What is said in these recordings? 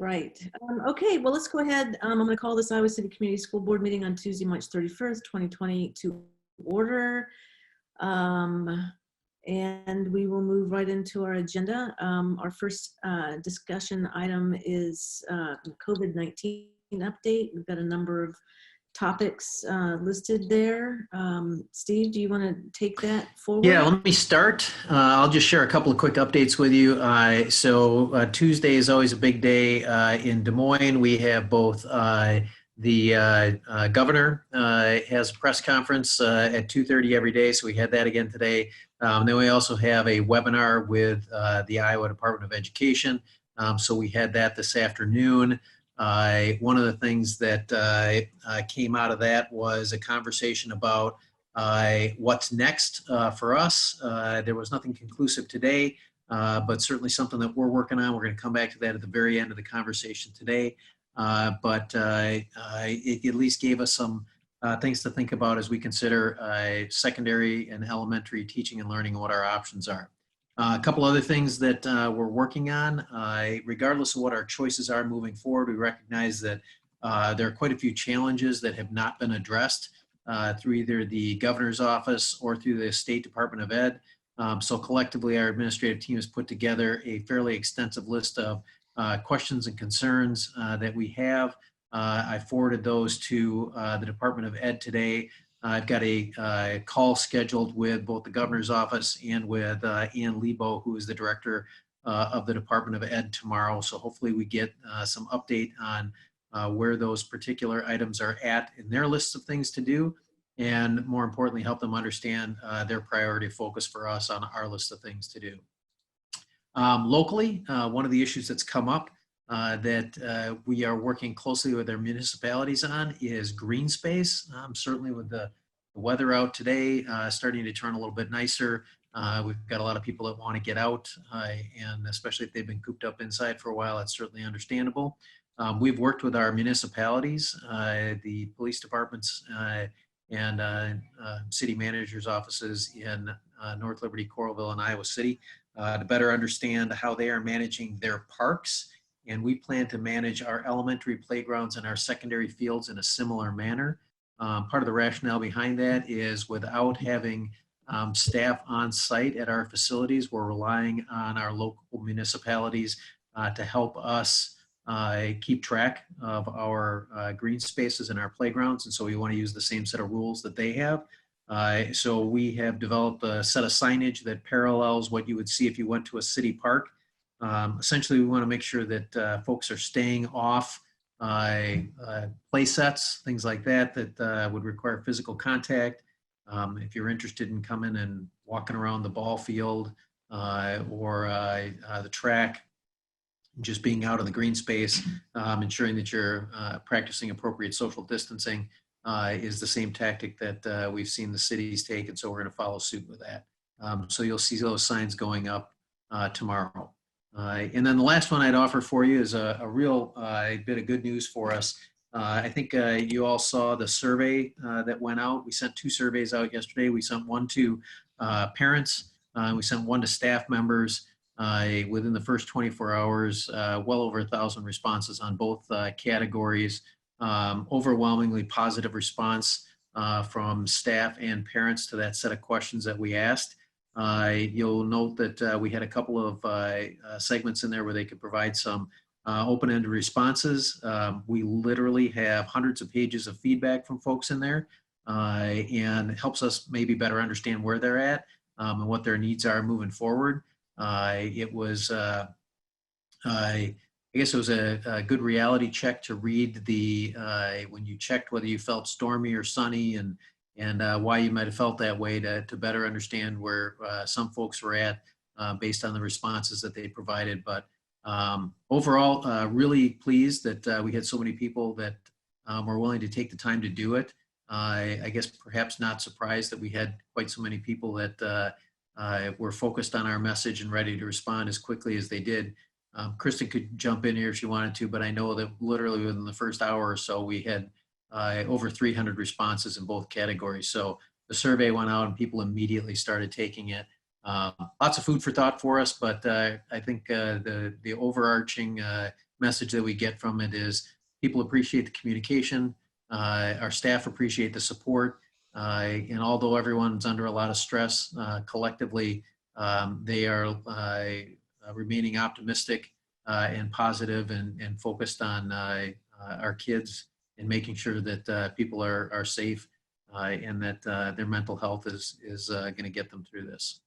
Right. Okay, well, let's go ahead. I'm going to call this Iowa City Community School Board meeting on Tuesday, March 31st, 2020 to order. And we will move right into our agenda. Our first discussion item is COVID-19 update. We've got a number of topics listed there. Steve, do you want to take that forward? Yeah, let me start. I'll just share a couple of quick updates with you. Tuesday is always a big day in Des Moines. We have both the governor has a press conference at 2:30 every day, so we had that again today. Then we also have a webinar with the Iowa Department of Education. So we had that this afternoon. One of the things that came out of that was a conversation about what's next for us. There was nothing conclusive today, but certainly something that we're working on. We're going to come back to that at the very end of the conversation today. It at least gave us some things to think about as we consider secondary and elementary teaching and learning and what our options are. A couple other things that we're working on, regardless of what our choices are moving forward, we recognize that there are quite a few challenges that have not been addressed through either the governor's office or through the State Department of Ed. So collectively, our administrative team has put together a fairly extensive list of questions and concerns that we have. I forwarded those to the Department of Ed today. I've got a call scheduled with both the governor's office and with Ann Lebo, who is the director of the Department of Ed tomorrow. So hopefully we get some update on where those particular items are at in their lists of things to do, and more importantly, help them understand their priority focus for us on our list of things to do. Locally, one of the issues that's come up that we are working closely with our municipalities on is green space. Certainly with the weather out today starting to turn a little bit nicer, we've got a lot of people that want to get out, and especially if they've been cooped up inside for a while, that's certainly understandable. We've worked with our municipalities, the police departments, and city managers' offices in North Liberty, Coralville, and Iowa City to better understand how they are managing their parks. And we plan to manage our elementary playgrounds and our secondary fields in a similar manner. Part of the rationale behind that is without having staff on site at our facilities, we're relying on our local municipalities to help us keep track of our green spaces and our playgrounds. And so we want to use the same set of rules that they have. So we have developed a set of signage that parallels what you would see if you went to a city park. Essentially, we want to make sure that folks are staying off play sets, things like that, that would require physical contact. If you're interested in coming and walking around the ball field or the track, just being out in the green space, ensuring that you're practicing appropriate social distancing is the same tactic that we've seen the cities take, and so we're going to follow suit with that. So you'll see those signs going up tomorrow. And then the last one I'd offer for you is a real bit of good news for us. I think you all saw the survey that went out. We sent 2 surveys out yesterday. We sent one to parents. We sent one to staff members. Within the first 24 hours, well over 1,000 responses on both categories. Overwhelmingly positive response from staff and parents to that set of questions that we asked. You'll note that we had a couple of segments in there where they could provide some open-ended responses. We literally have hundreds of pages of feedback from folks in there, and it helps us maybe better understand where they're at and what their needs are moving forward. It was, I guess it was a good reality check to read the, when you checked whether you felt stormy or sunny and why you might have felt that way to better understand where some folks were at based on the responses that they provided. But overall, really pleased that we had so many people that were willing to take the time to do it. I guess perhaps not surprised that we had quite so many people that were focused on our message and ready to respond as quickly as they did. Kristen could jump in here if she wanted to, but I know that literally within the first hour or so, we had over 300 responses in both categories. So the survey went out and people immediately started taking it. Lots of food for thought for us, but I think the overarching message that we get from it is people appreciate the communication, our staff appreciate the support, and although everyone's under a lot of stress collectively, they are remaining optimistic and positive and focused on our kids and making sure that people are safe and that their mental health is going to get them through this.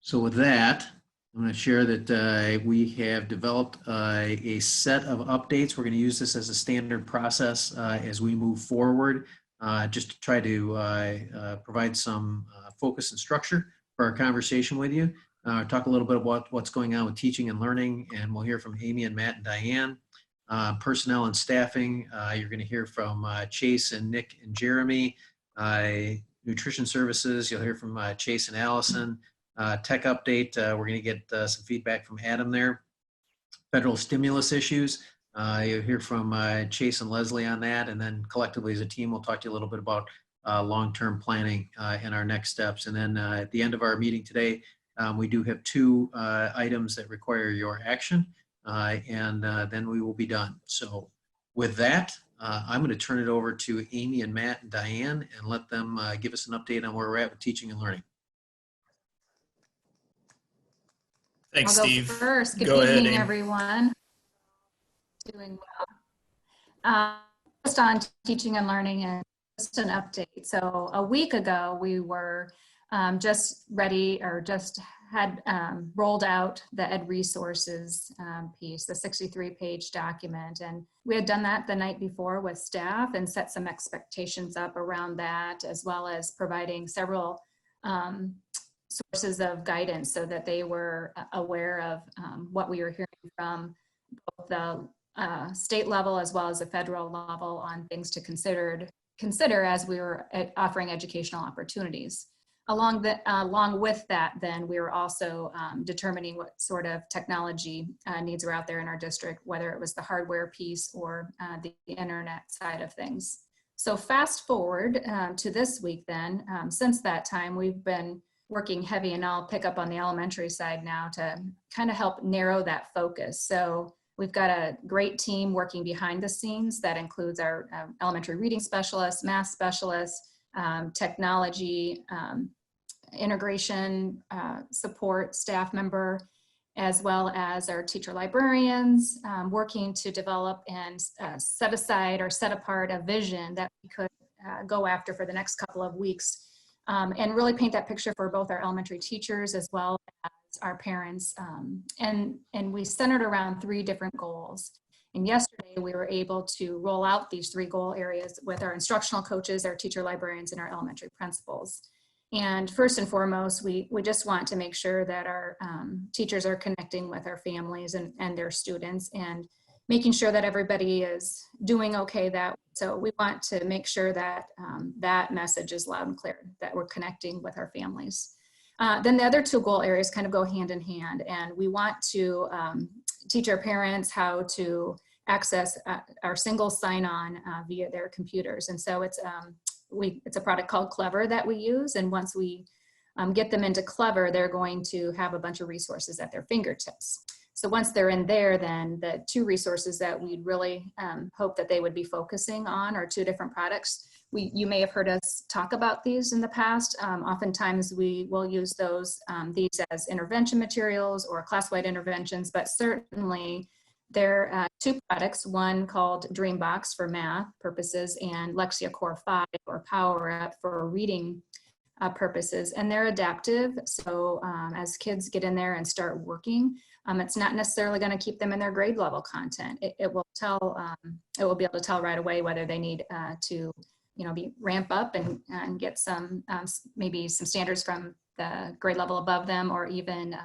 So with that, I'm going to share that we have developed a set of updates. We're going to use this as a standard process as we move forward, just to try to provide some focus and structure for our conversation with you. Talk a little bit about what's going on with teaching and learning, and we'll hear from Amy and Matt and Diane. Personnel and staffing, you're going to hear from Chase and Nick and Jeremy. Nutrition services, you'll hear from Chase and Allison. Tech update, we're going to get some feedback from Adam there. Federal stimulus issues, you'll hear from Chase and Leslie on that, and then collectively as a team, we'll talk to you a little bit about long-term planning and our next steps. And then at the end of our meeting today, we do have 2 items that require your action, and then we will be done. So with that, I'm going to turn it over to Amy and Matt and Diane and let them give us an update on where we're at with teaching and learning. Thanks, I'll go Steve. first. Good Go ahead, evening, Amy. everyone. Doing well. Just on teaching and learning, and just an update. So a week ago, we were just ready, or just had rolled out the Ed Resources piece, the 63-page document. And we had done that the night before with staff and set some expectations up around that, as well as providing several sources of guidance so that they were aware of what we were hearing from both the state level as well as the federal level on things to consider as we were offering educational opportunities. Along with that, then we were also determining what sort of technology needs were out there in our district, whether it was the hardware piece or the internet side of things. So fast forward to this week then, since that time, we've been working heavy, and I'll pick up on the elementary side now to kind of help narrow that focus. So we've got a great team working behind the scenes that includes our elementary reading specialists, math specialists, technology, integration support staff member, as well as our teacher librarians, working to develop and set aside or set apart a vision that we could go after for the next couple of weeks. And really paint that picture for both our elementary teachers as well as our parents. And we centered around 3 different goals. And yesterday we were able to roll out these 3 goal areas with our instructional coaches, our teacher librarians, and our elementary principals. And first and foremost, we just want to make sure that our teachers are connecting with our families and their students, and making sure that everybody is doing okay. So we want to make sure that that message is loud and clear, that we're connecting with our families. Then the other 2 goal areas kind of go hand in hand, and we want to teach our parents how to access our single sign-on via their computers. And so it's a product called Clever that we use, and once we get them into Clever, they're going to have a bunch of resources at their fingertips. So once they're in there, then the 2 resources that we'd really hope that they would be focusing on are 2 different products. You may have heard us talk about these in the past. Oftentimes we will use these as intervention materials or class-wide interventions, but certainly there are 2 products, one called Dreambox for math purposes and Lexia Core 5 or Power Up for reading purposes, and they're adaptive. So as kids get in there and start working, it's not necessarily going to keep them in their grade level content. It will be able to tell right away whether they need to, ramp up and get some maybe some standards from the grade level above them, or even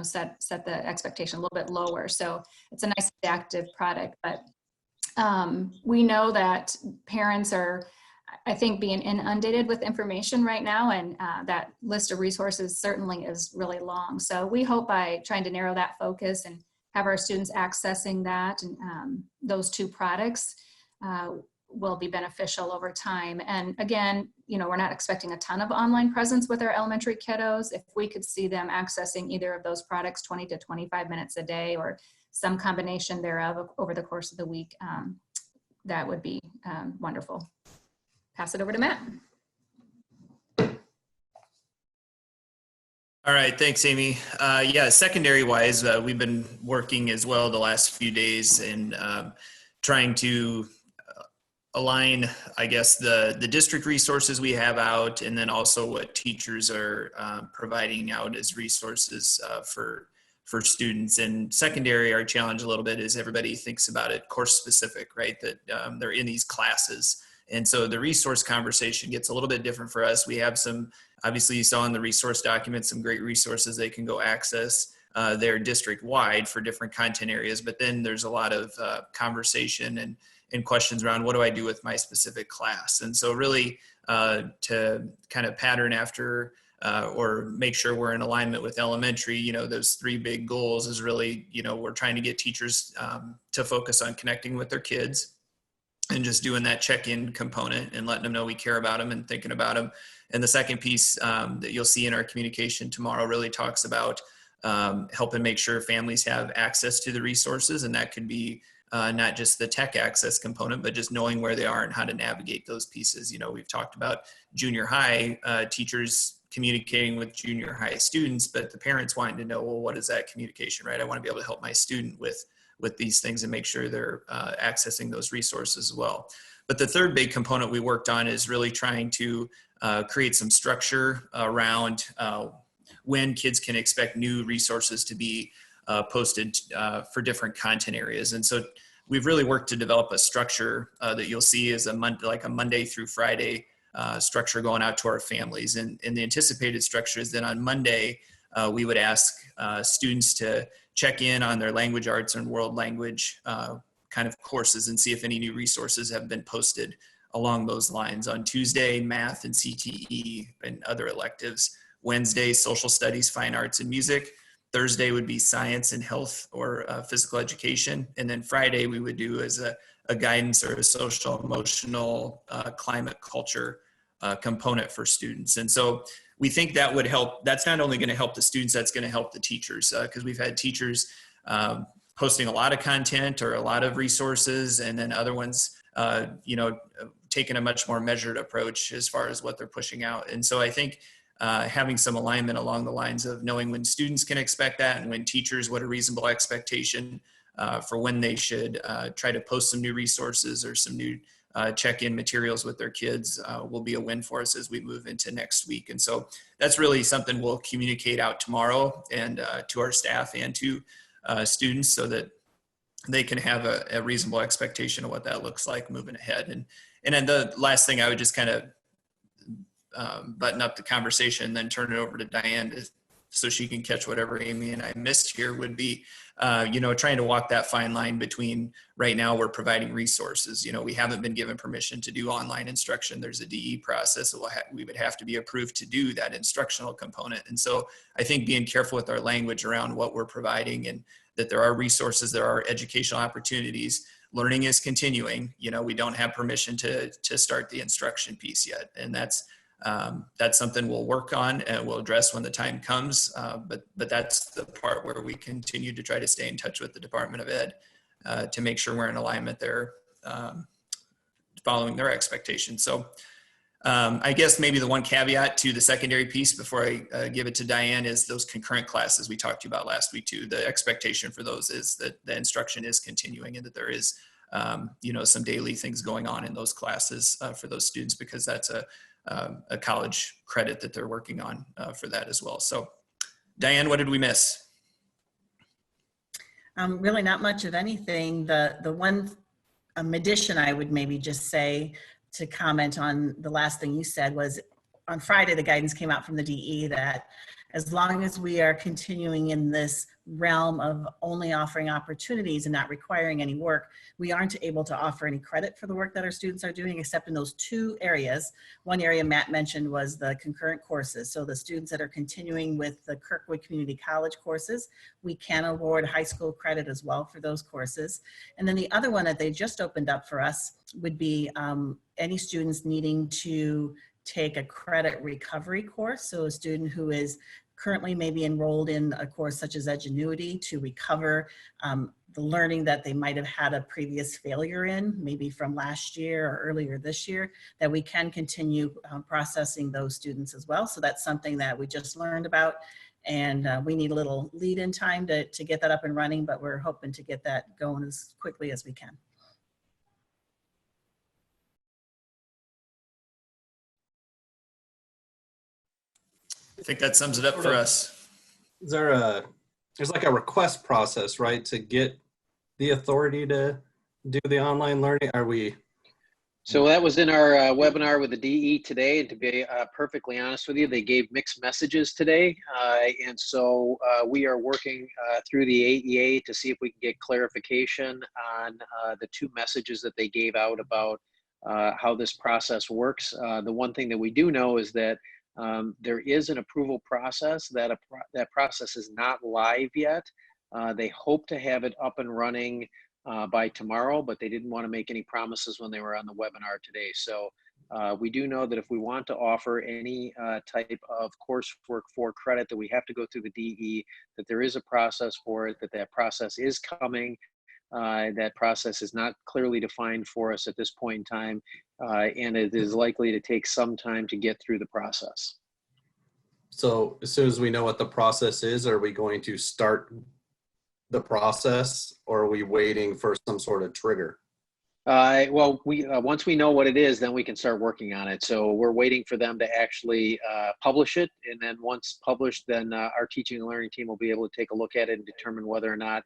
set the expectation a little bit lower. So it's a nice adaptive product, but we know that parents are, I think, being inundated with information right now, and that list of resources certainly is really long. So we hope by trying to narrow that focus and have our students accessing that and those 2 products, will be beneficial over time. And again, we're not expecting a ton of online presence with our elementary kiddos. If we could see them accessing either of those products 20 to 25 minutes a day or some combination thereof over the course of the week, that would be wonderful. Pass it over to Matt. All right, thanks, Amy. Yeah, secondary wise, we've been working as well the last few days and trying to align, I guess, the district resources we have out, and then also what teachers are providing out as resources for students. And secondary, our challenge a little bit is everybody thinks about it course specific, right? That they're in these classes. And so the resource conversation gets a little bit different for us. We have some, obviously you saw in the resource document, some great resources they can go access. They're district wide for different content areas, but then there's a lot of conversation and questions around what do I do with my specific class? And so really to kind of pattern after or make sure we're in alignment with elementary, those three big goals is really, we're trying to get teachers to focus on connecting with their kids and just doing that check-in component and letting them know we care about them and thinking about them. And the second piece that you'll see in our communication tomorrow really talks about helping make sure families have access to the resources. And that could be not just the tech access component, but just knowing where they are and how to navigate those pieces. We've talked about junior high teachers communicating with junior high students, but the parents wanting to know, well, what is that communication, right? I want to be able to help my student with these things and make sure they're accessing those resources as well. But the third big component we worked on is really trying to create some structure around when kids can expect new resources to be posted for different content areas. And so we've really worked to develop a structure that you'll see as like a Monday through Friday structure going out to our families. And the anticipated structure is that on Monday, we would ask students to check in on their language arts and world language kind of courses and see if any new resources have been posted along those lines. On Tuesday, math and CTE and other electives. Wednesday, social studies, fine arts and music. Thursday would be science and health or physical education. And then Friday we would do as a guidance or a social emotional climate culture component for students. And so we think that would help. That's not only going to help the students, that's going to help the teachers because we've had teachers posting a lot of content or a lot of resources, and then other ones, taking a much more measured approach as far as what they're pushing out. And so I think having some alignment along the lines of knowing when students can expect that and when teachers, what a reasonable expectation for when they should try to post some new resources or some new check-in materials with their kids will be a win for us as we move into next week. And so that's really something we'll communicate out tomorrow and to our staff and to students so that they can have a reasonable expectation of what that looks like moving ahead. And then the last thing I would just kind of button up the conversation and then turn it over to Diane so she can catch whatever Amy and I missed here would be, trying to walk that fine line between right now we're providing resources. We haven't been given permission to do online instruction. There's a DE process. We would have to be approved to do that instructional component. And so I think being careful with our language around what we're providing and that there are resources, there are educational opportunities. Learning is continuing. We don't have permission to start the instruction piece yet. And that's something we'll work on and we'll address when the time comes. But that's the part where we continue to try to stay in touch with the Department of Ed to make sure we're in alignment there, following their expectations. So I guess maybe the one caveat to the secondary piece before I give it to Diane is those concurrent classes we talked about last week too. The expectation for those is that the instruction is continuing and that there is, some daily things going on in those classes for those students because that's a college credit that they're working on for that as well. So Diane, what did we miss? Really not much of anything. The one addition I would maybe just say to comment on the last thing you said was on Friday, the guidance came out from the DE that as long as we are continuing in this realm of only offering opportunities and not requiring any work, we aren't able to offer any credit for the work that our students are doing, except in those two areas. One area Matt mentioned was the concurrent courses. So the students that are continuing with the Kirkwood Community College courses, we can award high school credit as well for those courses. And then the other one that they just opened up for us would be any students needing to take a credit recovery course. So a student who is currently maybe enrolled in a course such as Edgenuity to recover the learning that they might have had a previous failure in, maybe from last year or earlier this year, that we can continue processing those students as well. So that's something that we just learned about, and we need a little lead in time to get that up and running, but we're hoping to get that going as quickly as we can. I think that sums it up for us. Is there there's like a request process, right, to get the authority to do the online learning? Are we? So that was in our webinar with the DE today, and to be perfectly honest with you, they gave mixed messages today, and so we are working through the AEA to see if we can get clarification on the two messages that they gave out about how this process works. The one thing that we do know is that there is an approval process. That process is not live yet. They hope to have it up and running by tomorrow, but they didn't want to make any promises when they were on the webinar today. So we do know that if we want to offer any type of coursework for credit, that we have to go through the DE, that there is a process for it, that process is coming. That process is not clearly defined for us at this point in time, and it is likely to take some time to get through the process. So as soon as we know what the process is, are we going to start the process, or are we waiting for some sort of trigger? Well, once we know what it is, then we can start working on it. So we're waiting for them to actually publish it, and then once published, then our teaching and learning team will be able to take a look at it and determine whether or not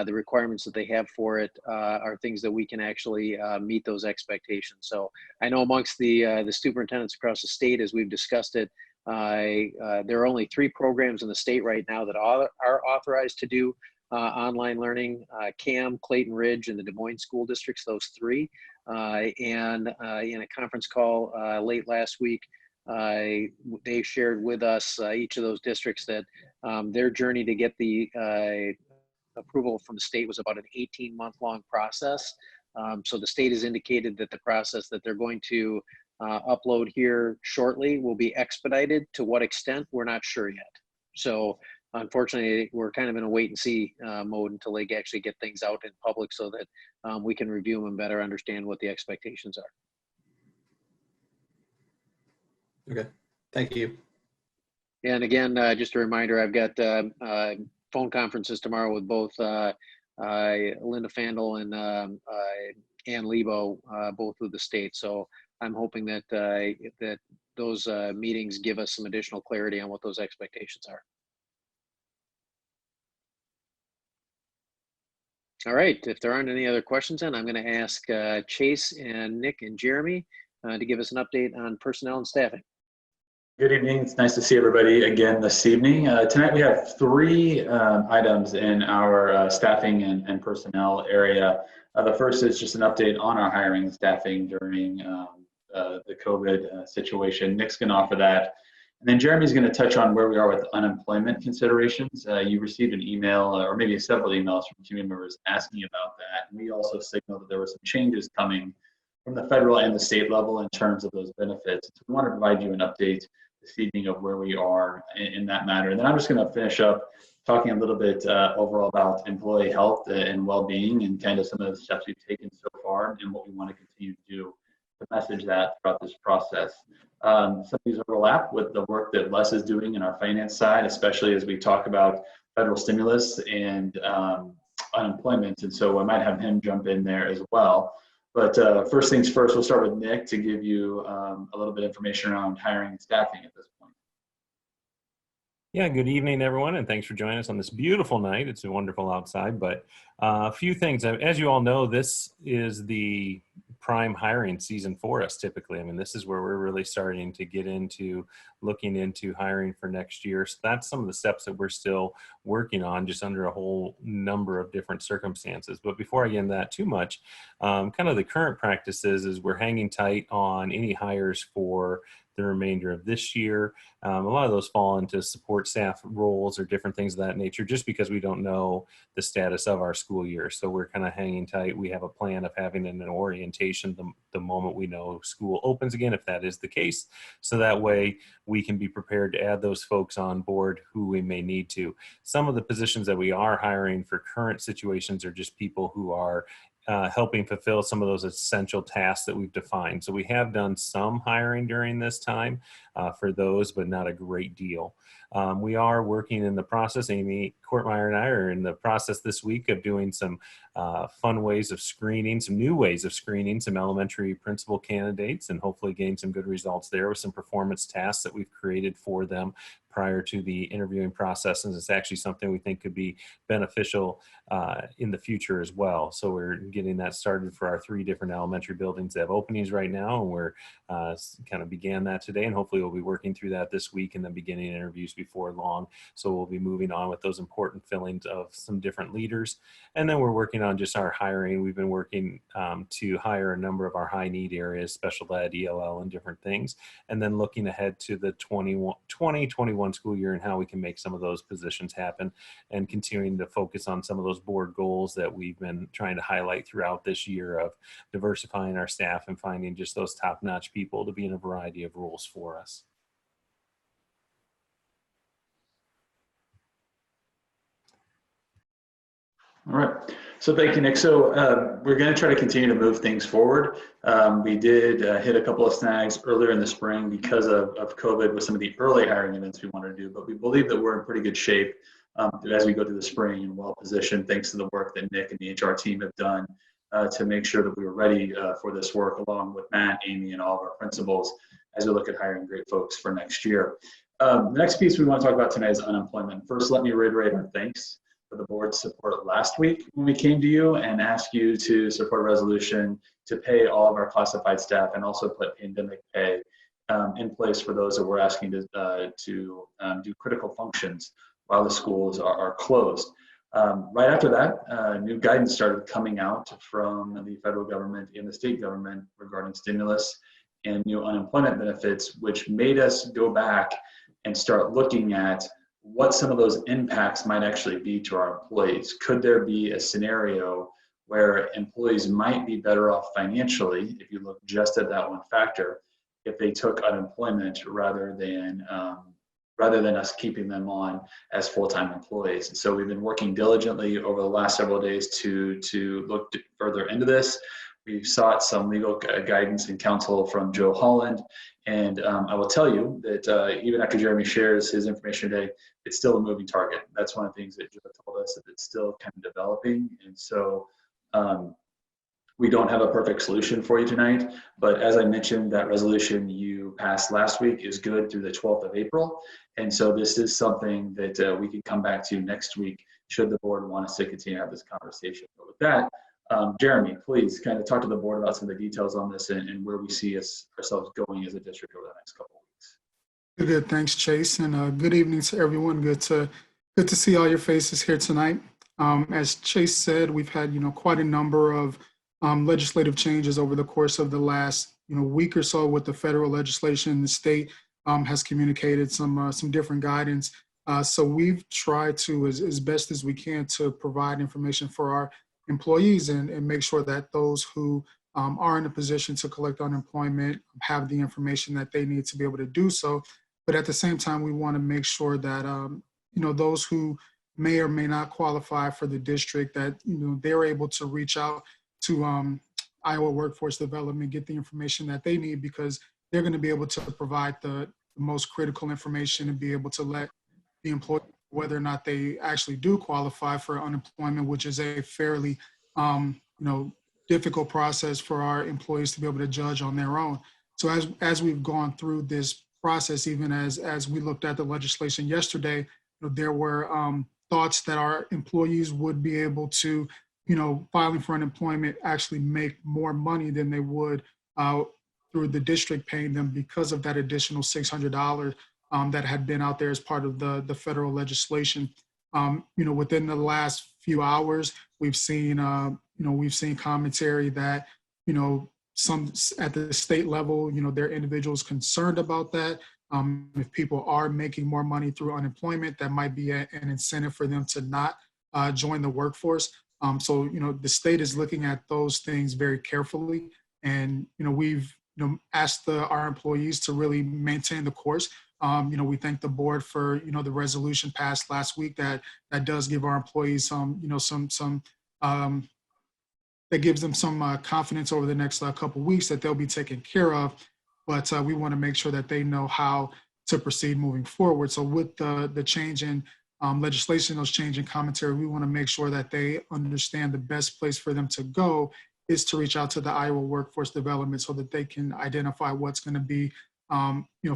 the requirements that they have for it are things that we can actually meet those expectations. So I know amongst the superintendents across the state, as we've discussed it, there are only 3 programs in the state right now that are authorized to do online learning: CAM, Clayton Ridge, and the Des Moines School Districts, those 3. And in a conference call late last week, they shared with us, each of those districts, that their journey to get the approval from the state was about an 18-month-long process. So the state has indicated that the process that they're going to upload here shortly will be expedited. To what extent, we're not sure yet. So unfortunately, we're kind of in a wait and see mode until they actually get things out in public, so that we can review them and better understand what the expectations are. Okay, thank you. And again, just a reminder, I've got phone conferences tomorrow with both Linda Fandel and Ann Lebo, both with the state. So I'm hoping that that those meetings give us some additional clarity on what those expectations are. All right, if there aren't any other questions, then I'm going to ask Chase and Nick and Jeremy to give us an update on personnel and staffing. Good evening. It's nice to see everybody again this evening. Tonight we have 3 items in our staffing and personnel area. The first is just an update on our hiring and staffing during the COVID situation. Nick's going to offer that. And then Jeremy's going to touch on where we are with unemployment considerations. You received an email, or maybe several emails from community members asking about that. And we also signaled that there were some changes coming from the federal and the state level in terms of those benefits. So we want to provide you an update this evening of where we are in that matter. And then I'm just going to finish up talking a little bit overall about employee health and well-being, and kind of some of the steps we've taken so far and what we want to continue to do to message that throughout this process. Some of these overlap with the work that Les is doing in our finance side, especially as we talk about federal stimulus and unemployment. And so I might have him jump in there as well. But first things first, we'll start with Nick to give you a little bit of information around hiring and staffing at this point. Yeah, good evening, everyone, and thanks for joining us on this beautiful night. It's wonderful outside, but a few things. As you all know, this is the prime hiring season for us typically. I mean, this is where we're really starting to get into looking into hiring for next year. So that's some of the steps that we're still working on, just under a whole number of different circumstances. But before I get into that too much, kind of the current practices is we're hanging tight on any hires for the remainder of this year. A lot of those fall into support staff roles or different things of that nature, just because we don't know the status of our school year. So we're kind of hanging tight. We have a plan of having an orientation the moment we know school opens again, if that is the case. So that way we can be prepared to add those folks on board who we may need to. Some of the positions that we are hiring for current situations are just people who are helping fulfill some of those essential tasks that we've defined. So we have done some hiring during this time for those, but not a great deal. We are working in the process. Amy Courtmeyer and I are in the process this week of doing some fun ways of screening, some new ways of screening some elementary principal candidates, and hopefully gain some good results there with some performance tasks that we've created for them prior to the interviewing process. And it's actually something we think could be beneficial in the future as well. So we're getting that started for our 3 different elementary buildings that have openings right now. And we're kind of began that today, and hopefully we'll be working through that this week and then beginning interviews before long. So we'll be moving on with those important fillings of some different leaders. And then we're working on just our hiring. We've been working to hire a number of our high need areas, special ed, ELL, and different things. And then looking ahead to the 2021 school year and how we can make some of those positions happen, and continuing to focus on some of those board goals that we've been trying to highlight throughout this year of diversifying our staff and finding just those top-notch people to be in a variety of roles for us. All right. So thank you, Nick. So we're going to try to continue to move things forward. We did hit a couple of snags earlier in the spring because of COVID with some of the early hiring events we wanted to do, but we believe that we're in pretty good shape as we go through the spring and well positioned thanks to the work that Nick and the HR team have done to make sure that we were ready for this work, along with Matt, Amy, and all of our principals as we look at hiring great folks for next year. The next piece we want to talk about tonight is unemployment. First, let me reiterate our thanks for the board's support last week when we came to you and asked you to support a resolution to pay all of our classified staff and also put pandemic pay in place for those that we're asking to do critical functions while the schools are closed. Right after that, new guidance started coming out from the federal government and the state government regarding stimulus and new unemployment benefits, which made us go back and start looking at what some of those impacts might actually be to our employees. Could there be a scenario where employees might be better off financially, if you look just at that one factor, if they took unemployment rather than us keeping them on as full-time employees? And so we've been working diligently over the last several days to look further into this. We've sought some legal guidance and counsel from Joe Holland. And I will tell you that even after Jeremy shares his information today, it's still a moving target. That's one of the things that Joe told us, that it's still kind of developing. And so we don't have a perfect solution for you tonight. But as I mentioned, that resolution you passed last week is good through the 12th of April. And so this is something that we can come back to next week should the board want us to continue to have this conversation. But with that, Jeremy, please kind of talk to the board about some of the details on this and where we see ourselves going as a district over the next couple of weeks. Good. Thanks, Chase, and good evening to everyone. Good to see all your faces here tonight. As Chase said, we've had quite a number of legislative changes over the course of the last week or so with the federal legislation. The state has communicated some different guidance. So we've tried to, as best as we can, to provide information for our employees and make sure that those who are in a position to collect unemployment have the information that they need to be able to do so. But at the same time, we want to make sure that those who may or may not qualify for the district, that they're able to reach out to Iowa Workforce Development, get the information that they need, because they're going to be able to provide the most critical information and be able to let the employee whether or not they actually do qualify for unemployment, which is a fairly difficult process for our employees to be able to judge on their own. So as we've gone through this process, even as we looked at the legislation yesterday, there were thoughts that our employees would be able to filing for unemployment actually make more money than they would through the district paying them because of that additional $600 that had been out there as part of the federal legislation. Within the last few hours, we've seen commentary that, some at the state level, there are individuals concerned about that. If people are making more money through unemployment, that might be an incentive for them to not join the workforce. So, the state is looking at those things very carefully. And, we've asked our employees to really maintain the course. We thank the board for, the resolution passed last week that does give our employees that gives them some confidence over the next couple weeks that they'll be taken care of. But we want to make sure that they know how to proceed moving forward. So with the change in legislation, those change in commentary, we want to make sure that they understand the best place for them to go is to reach out to the Iowa Workforce Development so that they can identify what's going to be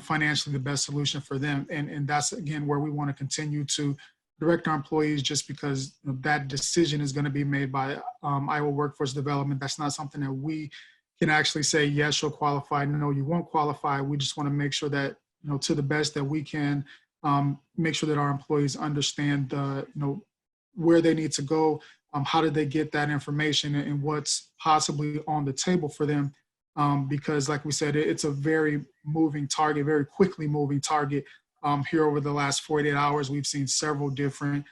financially the best solution for them. And that's, again, where we want to continue to direct our employees, just because that decision is going to be made by Iowa Workforce Development. That's not something that we can actually say, yes, you'll qualify, no, you won't qualify. We just want to make sure that, to the best that we can, make sure that our employees understand where they need to go, how did they get that information, and what's possibly on the table for them. Because like we said, it's a very moving target, very quickly moving target. Here over the last 48 hours, we've seen several different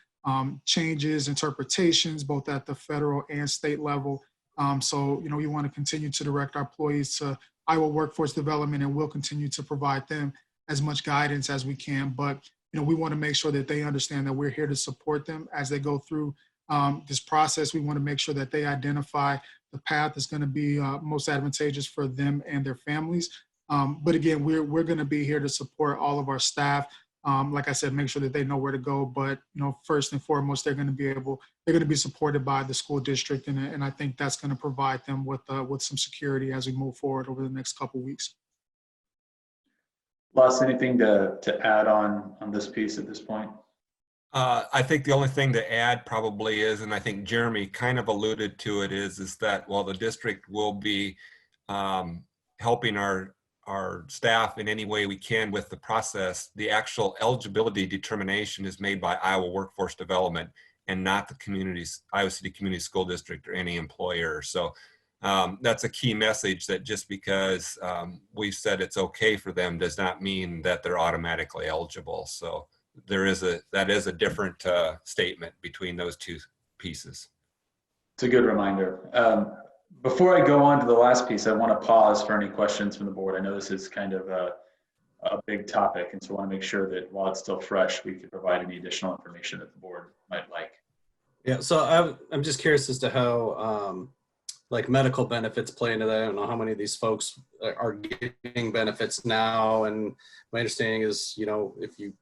changes, interpretations, both at the federal and state level. So, we want to continue to direct our employees to Iowa Workforce Development, and we'll continue to provide them as much guidance as we can. But, we want to make sure that they understand that we're here to support them as they go through this process. We want to make sure that they identify the path that's going to be most advantageous for them and their families. But again, we're going to be here to support all of our staff. Like I said, make sure that they know where to go. But first and foremost, they're going to be supported by the school district, and I think that's going to provide them with some security as we move forward over the next couple of weeks. Les, anything to add on this piece at this point? I think the only thing to add probably is, and I think Jeremy kind of alluded to it, is that while the district will be helping our staff in any way we can with the process, the actual eligibility determination is made by Iowa Workforce Development and not the Iowa City Community School District or any employer. So that's a key message, that just because we've said it's okay for them does not mean that they're automatically eligible. So that is a different statement between those two pieces. It's a good reminder. Before I go on to the last piece, I want to pause for any questions from the board. I know this is kind of a big topic, and so I want to make sure that while it's still fresh, we can provide any additional information that the board might like. Yeah, so I'm just curious as to how like medical benefits play into that. I don't know how many of these folks are getting benefits now, and my understanding is, if you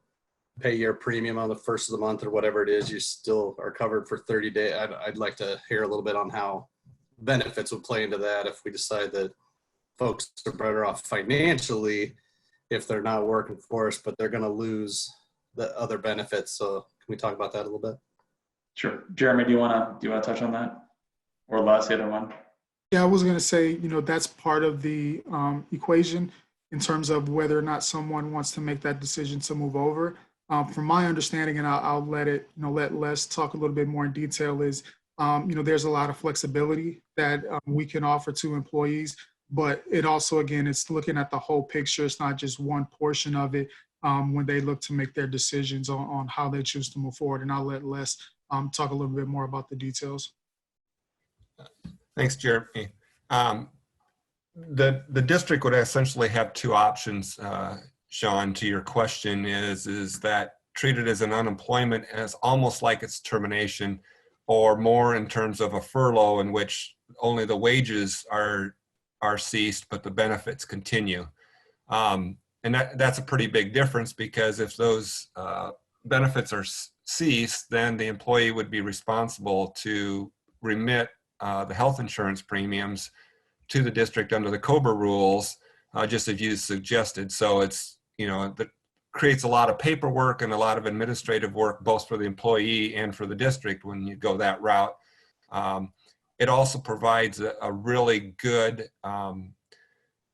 pay your premium on the first of the month or whatever it is, you still are covered for 30 days. I'd like to hear a little bit on how benefits would play into that if we decide that folks are better off financially if they're not working for us, but they're going to lose the other benefits. So can we talk about that a little bit? Sure. Jeremy, do you want to touch on that? Or Les, the other one? Yeah, I was going to say, that's part of the equation in terms of whether or not someone wants to make that decision to move over. From my understanding, and I'll let Les talk a little bit more in detail, is there's a lot of flexibility that we can offer to employees, but it also, again, it's looking at the whole picture. It's not just one portion of it when they look to make their decisions on how they choose to move forward. And I'll let Les talk a little bit more about the details. Thanks, Jeremy. The district would essentially have two options, Sean, to your question, is that treated as an unemployment as almost like it's termination, or more in terms of a furlough in which only the wages are ceased, but the benefits continue. And that's a pretty big difference, because if those benefits are ceased, then the employee would be responsible to remit the health insurance premiums to the district under the COBRA rules, just as you suggested. So it's, that creates a lot of paperwork and a lot of administrative work, both for the employee and for the district when you go that route. It also provides a really good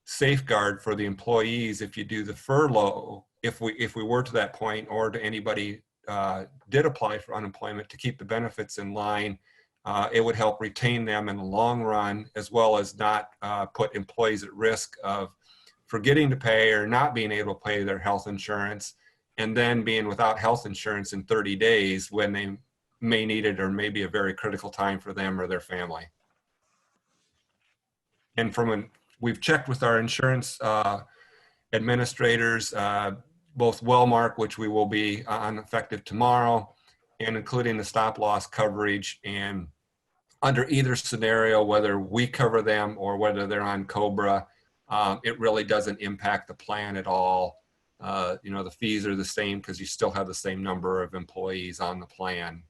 safeguard for the employees if you do the furlough, if we were to that point, or to anybody did apply for unemployment, to keep the benefits in line. It would help retain them in the long run, as well as not put employees at risk of forgetting to pay or not being able to pay their health insurance, and then being without health insurance in 30 days when they may need it, or maybe a very critical time for them or their family. And we've checked with our insurance administrators, both Wellmark, which we will be on effective tomorrow, and including the stop loss coverage. And under either scenario, whether we cover them or whether they're on COBRA, it really doesn't impact the plan at all. The fees are the same because you still have the same number of employees on the plan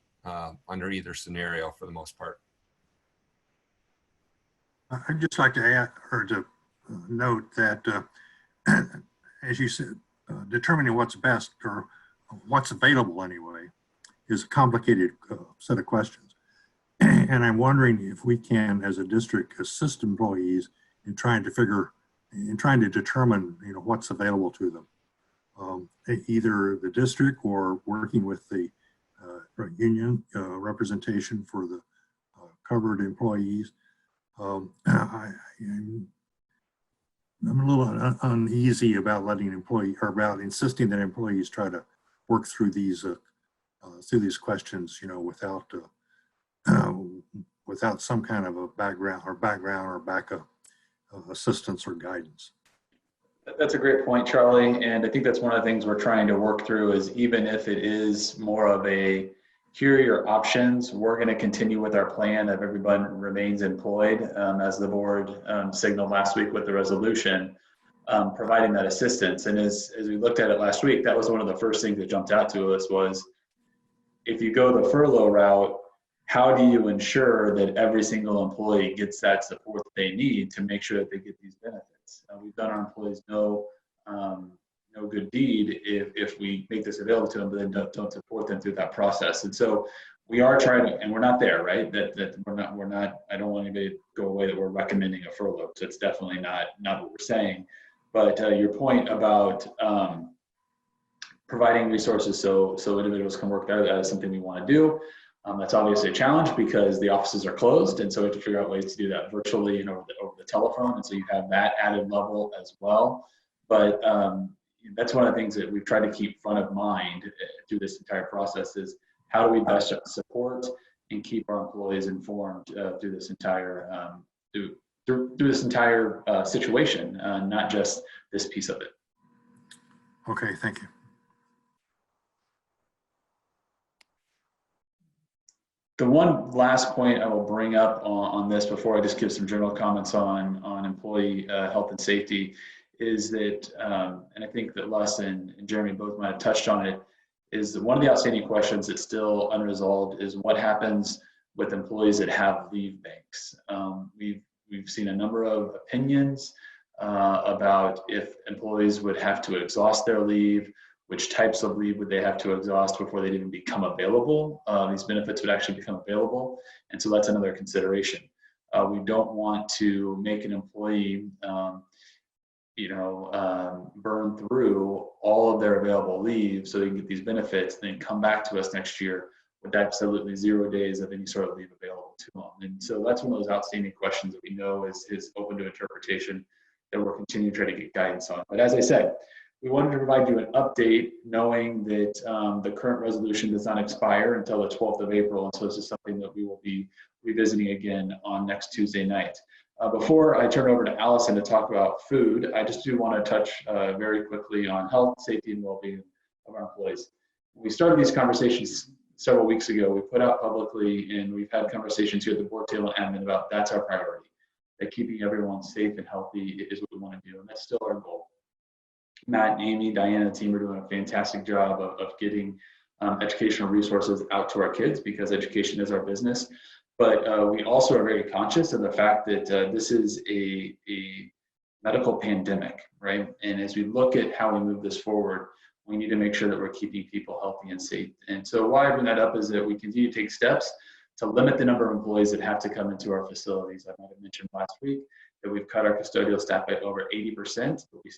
under either scenario for the most part. I'd just like to add, or to note that, as you said, determining what's best, or what's available anyway, is a complicated set of questions. And I'm wondering if we can, as a district, assist employees in trying to determine, what's available to them. Either the district or working with the union representation for the covered employees. I'm a little uneasy about about insisting that employees try to work through these questions, without some kind of a background or backup assistance or guidance. That's a great point, Charlie. And I think that's one of the things we're trying to work through is, even if it is more of a here are your options, we're going to continue with our plan of everyone remains employed, as the board signaled last week with the resolution, providing that assistance. And as we looked at it last week, that was one of the first things that jumped out to us was, if you go the furlough route, how do you ensure that every single employee gets that support that they need to make sure that they get these benefits? We've done our employees no good deed if we make this available to them, but then don't support them through that process. And so we are trying to, and we're not there, right? That we're not, I don't want anybody to go away that we're recommending a furlough. So it's definitely not what we're saying. But your point about providing resources so individuals can work there, that is something we want to do. That's obviously a challenge because the offices are closed, and so we have to figure out ways to do that virtually and over the telephone. And so you have that added level as well. But that's one of the things that we've tried to keep front of mind through this entire process is, how do we best support and keep our employees informed through this entire through this entire situation, not just this piece of it. Okay, thank you. The one last point I will bring up on this before I just give some general comments on employee health and safety is that, and I think that Les and Jeremy both might have touched on it, is that one of the outstanding questions that's still unresolved is what happens with employees that have leave banks. We've seen a number of opinions about if employees would have to exhaust their leave, which types of leave would they have to exhaust before they'd even become available. These benefits would actually become available. And so that's another consideration. We don't want to make an employee burn through all of their available leave so they can get these benefits, and then come back to us next year with absolutely 0 days of any sort of leave available to them. And so that's one of those outstanding questions that we know is open to interpretation that we're continuing to try to get guidance on. But as I said, we wanted to provide you an update knowing that the current resolution does not expire until the 12th of April. And so this is something that we will be revisiting again on next Tuesday night. Before I turn over to Allison to talk about food, I just do want to touch very quickly on health, safety, and well-being of our employees. When we started these conversations several weeks ago, we put out publicly, and we've had conversations here at the board table and admin about that's our priority, that keeping everyone safe and healthy is what we want to do, and that's still our goal. Matt and Amy, Diana, and the team are doing a fantastic job of getting educational resources out to our kids, because education is our business. But we also are very conscious of the fact that this is a medical pandemic, right? And as we look at how we move this forward, we need to make sure that we're keeping people healthy and safe. And so why I bring that up is that we continue to take steps to limit the number of employees that have to come into our facilities. I might have mentioned last week that we've cut our custodial staff by over 80%, but we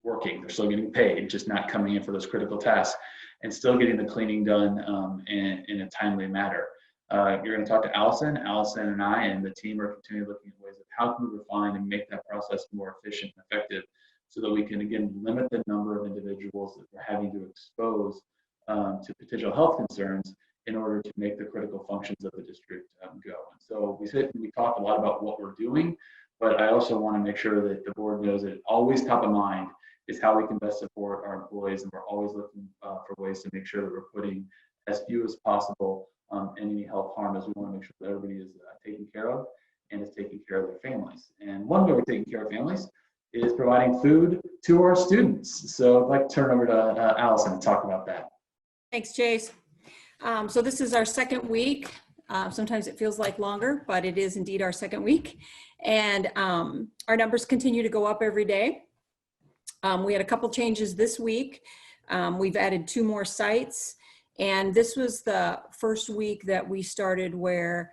working, they're still getting paid, just not coming in for those critical tasks and still getting the cleaning done in a timely manner. You're going to talk to Allison. Allison and I and the team are continually looking at ways of how can we refine and make that process more efficient and effective so that we can, again, limit the number of individuals that we're having to expose to potential health concerns in order to make the critical functions of the district go. And so we talk a lot about what we're doing, but I also want to make sure that the board knows that always top of mind is how we can best support our employees, and we're always looking for ways to make sure that we're putting as few as possible in any health harm, as we want to make sure that everybody is taken care of and is taking care of their families. And one way we're taking care of families is providing food to our students. So I'd like to turn over to Allison to talk about that. Thanks, Chase. So this is our second week. Sometimes it feels like longer, but it is indeed our second week. And our numbers continue to go up every day. We had a couple changes this week. We've added 2 more sites. And this was the first week that we started where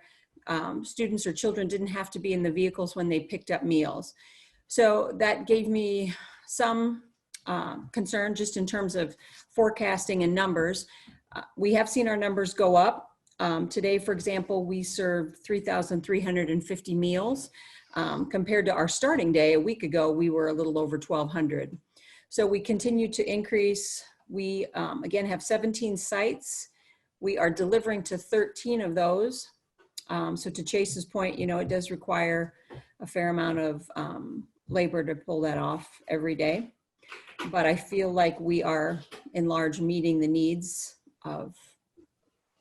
students or children didn't have to be in the vehicles when they picked up meals. So that gave me some concern just in terms of forecasting and numbers. We have seen our numbers go up. Today, for example, we served 3,350 meals. Compared to our starting day a week ago, we were a little over 1,200. So we continue to increase. We, again, have 17 sites. We are delivering to 13 of those. So to Chase's point, you know, it does require a fair amount of labor to pull that off every day. But I feel like we are in large meeting the needs of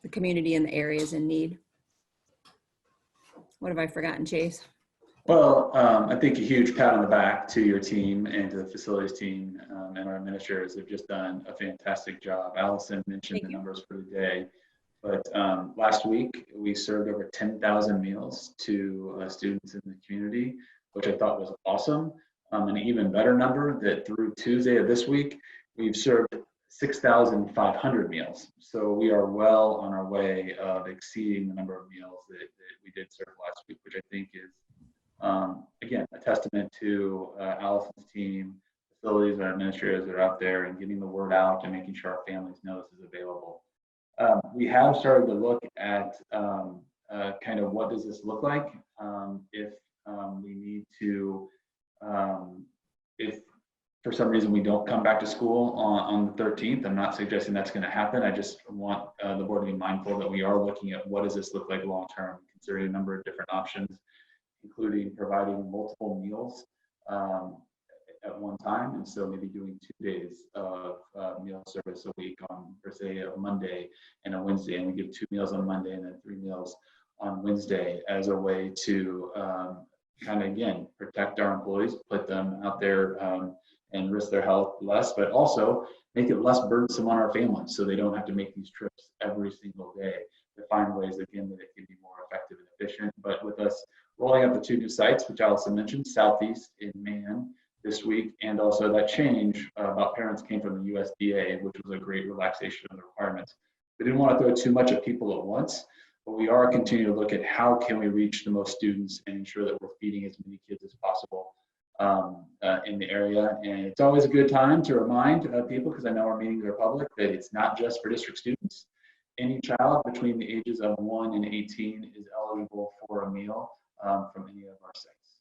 the community and the areas in need. What have I forgotten, Chase? Well, I think a huge pat on the back to your team and to the facilities team and our administrators have just done a fantastic job. Allison mentioned the numbers for the day, but last week we served over 10,000 meals to students in the community, which I thought was awesome. An even better number that through Tuesday of this week, we've served 6,500 meals. So we are well on our way of exceeding the number of meals that we did serve last week, which I think is again, a testament to Allison's team, facilities, our administrators that are out there and getting the word out and making sure our families know this is available. We have started to look at kind of what does this look like if we need to, if for some reason we don't come back to school on the 13th. I'm not suggesting that's going to happen. I just want the board to be mindful that we are looking at what does this look like long term, considering a number of different options, including providing multiple meals at one time. And so maybe doing 2 days of meal service a week on, per se, a Monday and a Wednesday. And we give 2 meals on Monday and then 3 meals on Wednesday as a way to kind of, again, protect our employees, put them out there and risk their health less, but also make it less burdensome on our families so they don't have to make these trips every single day, to find ways, again, that it can be more effective and efficient. But with us rolling out the 2 new sites, which Allison mentioned, Southeast in Man this week, and also that change about parents came from the USDA, which was a great relaxation of the requirements. We didn't want to throw too much at people at once, but we are continuing to look at how can we reach the most students and ensure that we're feeding as many kids as possible in the area. And it's always a good time to remind people, because I know our meetings are public, that it's not just for district students. Any child between the ages of 1 and 18 is eligible for a meal from any of our sites.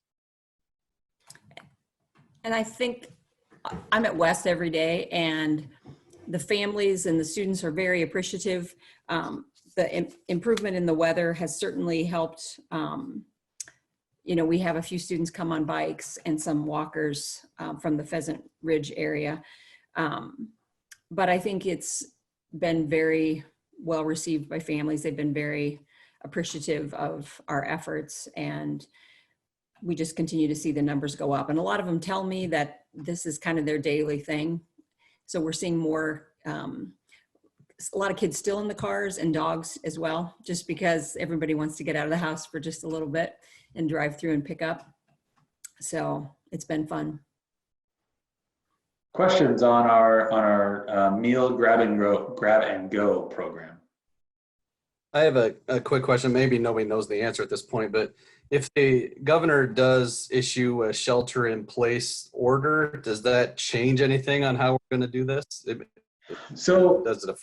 And I think I'm at West every day, and the families and the students are very appreciative. The improvement in the weather has certainly helped. You know, we have a few students come on bikes and some walkers from the Pheasant Ridge area. But I think it's been very well received by families. They've been very appreciative of our efforts, and we just continue to see the numbers go up. And a lot of them tell me that this is kind of their daily thing. So we're seeing more, a lot of kids still in the cars and dogs as well, just because everybody wants to get out of the house for just a little bit and drive through and pick up. So it's been fun. Questions on our meal grab and go program? I have a quick question. Maybe nobody knows the answer at this point, but if the governor does issue a shelter in place order, does that change anything on how we're going to do this? So Does it?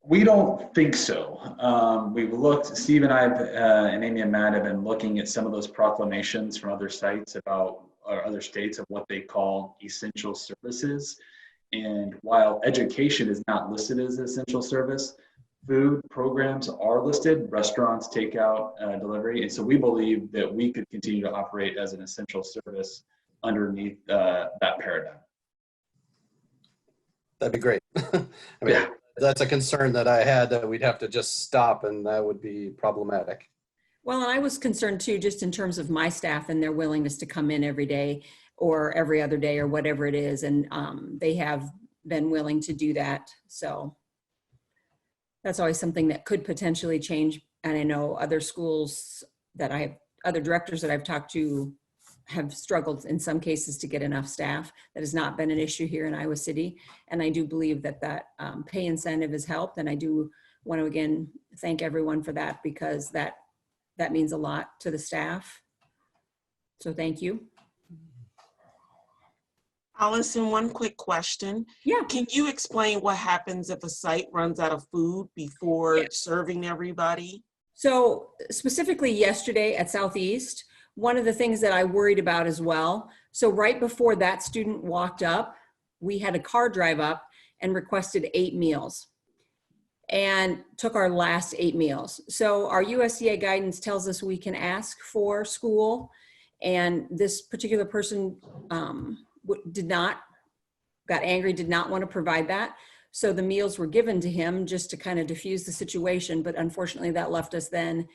we don't think so. We've looked, Steve and I and Amy and Matt have been looking at some of those proclamations from other sites about, or other states, of what they call essential services. And while education is not listed as an essential service, food programs are listed: restaurants, takeout, delivery. And so we believe that we could continue to operate as an essential service underneath that paradigm. That'd be great. I mean, Yeah. that's a concern that I had, that we'd have to just stop, and that would be problematic. Well, and I was concerned too, just in terms of my staff and their willingness to come in every day or every other day or whatever it is. And they have been willing to do that. So that's always something that could potentially change. And I know other schools that other directors that I've talked to have struggled in some cases to get enough staff. That has not been an issue here in Iowa City. And I do believe that pay incentive has helped. And I do want to again thank everyone for that, because that means a lot to the staff. So thank you. Allison, one quick question. Yeah. Can you explain what happens if a site runs out of food before serving everybody? So specifically yesterday at Southeast, one of the things that I worried about as well, so right before that student walked up, we had a car drive up and requested 8 meals and took our last 8 meals. So our USDA guidance tells us we can ask for school, and this particular person got angry, did not want to provide that. So the meals were given to him just to kind of diffuse the situation. But unfortunately that left us then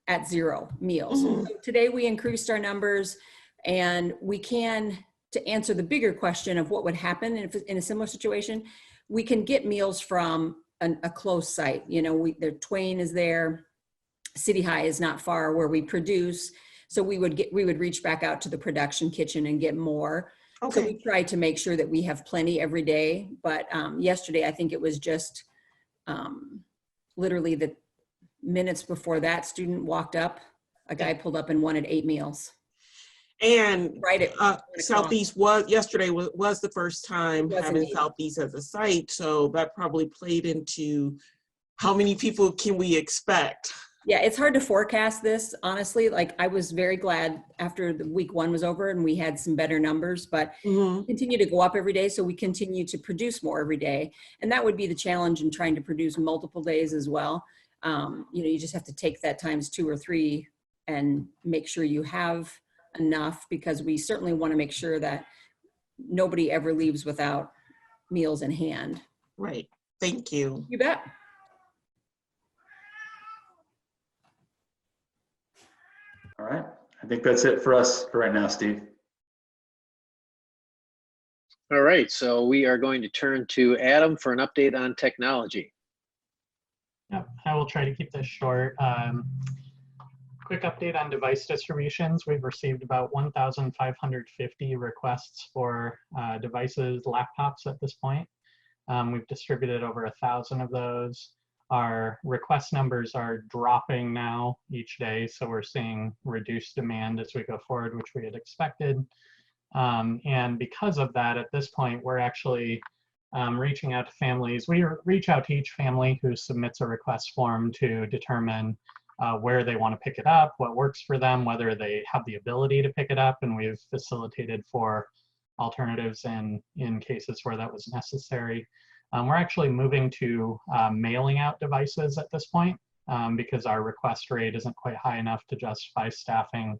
at 0 meals. Mm-hmm. So today we increased our numbers, and we can, to answer the bigger question of what would happen if in a similar situation, we can get meals from a close site. You know, Twain is there, City High is not far where we produce. So we would reach back out to the production kitchen and get more. Okay. So we try to make sure that we have plenty every day. But yesterday, I think it was just literally the minutes before that student walked up, a guy pulled up and wanted 8 meals. And Right at Southeast yesterday was the first time having Southeast as a site. So that probably played into how many people can we expect? Yeah, it's hard to forecast this, honestly. Like, I was very glad after the week 1 was over and we had some better numbers, but we continue to go up every day. So we continue to produce more every day. And that would be the challenge in trying to produce multiple days as well. You just have to take that times 2 or 3 and make sure you have enough, because we certainly want to make sure that nobody ever leaves without meals in hand. Right. Thank you. You bet. All right. I think that's it for us for right now, Steve. All right, so we are going to turn to Adam for an update on technology. Yep, I will try to keep this short. Quick update on device distributions. We've received about 1,550 requests for devices, laptops at this point. We've distributed over 1,000 of those. Our request numbers are dropping now each day, so we're seeing reduced demand as we go forward, which we had expected. And because of that, at this point, we're actually reaching out to families. We reach out to each family who submits a request form to determine where they want to pick it up, what works for them, whether they have the ability to pick it up, and we've facilitated for alternatives in cases where that was necessary. We're actually moving to mailing out devices at this point because our request rate isn't quite high enough to justify staffing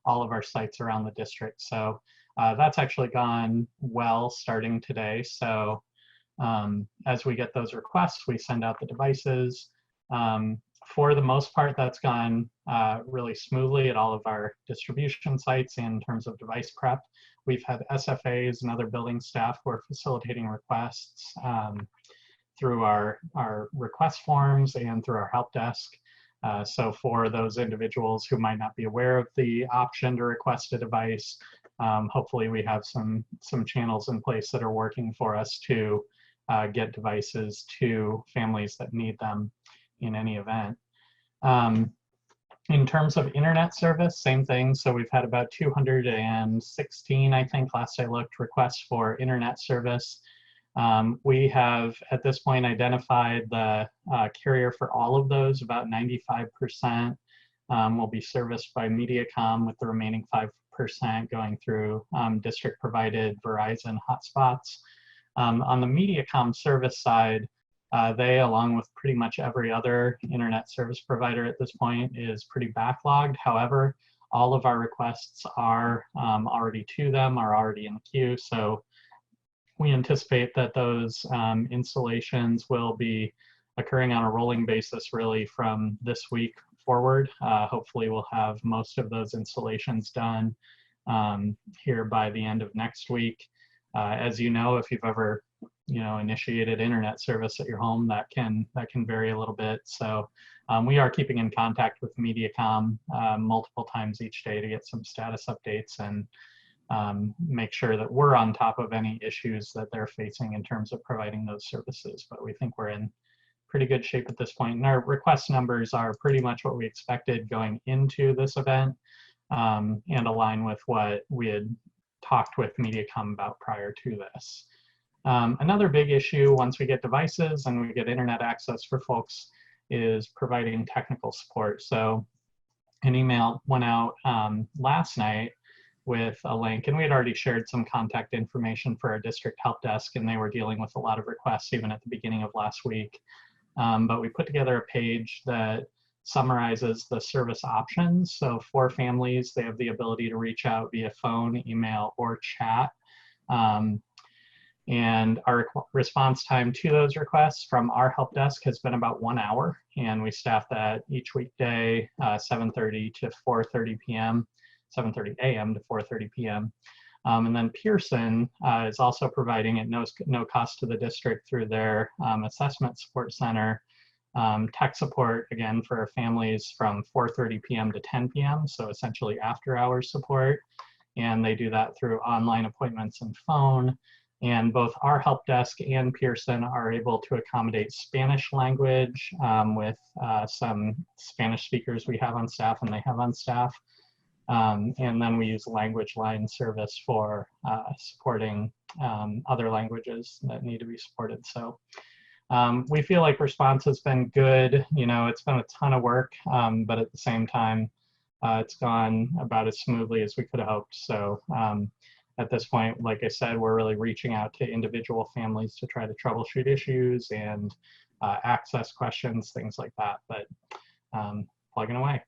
all of our sites around the district. So that's actually gone well starting today. So as we get those requests, we send out the devices. For the most part, that's gone really smoothly at all of our distribution sites in terms of device prep. We've had SFAs and other building staff who are facilitating requests through our request forms and through our help desk. So for those individuals who might not be aware of the option to request a device, hopefully we have some channels in place that are working for us to get devices to families that need them in any event. In terms of internet service, same thing. So we've had about 216, I think, last I looked, requests for internet service. We have, at this point, identified the carrier for all of those. About 95% will be serviced by MediaCom, with the remaining 5% going through district-provided Verizon hotspots. On the MediaCom service side, they, along with pretty much every other internet service provider at this point, is pretty backlogged. However, all of our requests are already to them, are already in the queue. So we anticipate that those installations will be occurring on a rolling basis really from this week forward. Hopefully we'll have most of those installations done here by the end of next week. As you know, if you've ever initiated internet service at your home, that can vary a little bit. So we are keeping in contact with MediaCom multiple times each day to get some status updates and make sure that we're on top of any issues that they're facing in terms of providing those services. But we think we're in pretty good shape at this point. And our request numbers are pretty much what we expected going into this event, and align with what we had talked with MediaCom about prior to this. Another big issue once we get devices and we get internet access for folks is providing technical support. So an email went out last night with a link, and we had already shared some contact information for our district help desk, and they were dealing with a lot of requests even at the beginning of last week. But we put together a page that summarizes the service options. So for families, they have the ability to reach out via phone, email, or chat. And our response time to those requests from our help desk has been about 1 hour, and we staff that each weekday, 7:30 to 4:30 p.m., 7:30 a.m. to 4:30 p.m. And then Pearson is also providing at no cost to the district through their assessment support center, tech support, again, for families from 4:30 p.m. to 10 p.m., so essentially after hours support. And they do that through online appointments and phone. And both our help desk and Pearson are able to accommodate Spanish language with some Spanish speakers we have on staff and they have on staff. And then we use language line service for supporting other languages that need to be supported. So we feel like response has been good. It's been a ton of work, but at the same time, it's gone about as smoothly as we could have hoped. So at this point, like I said, we're really reaching out to individual families to try to troubleshoot issues and access questions, things like that, but plugging away.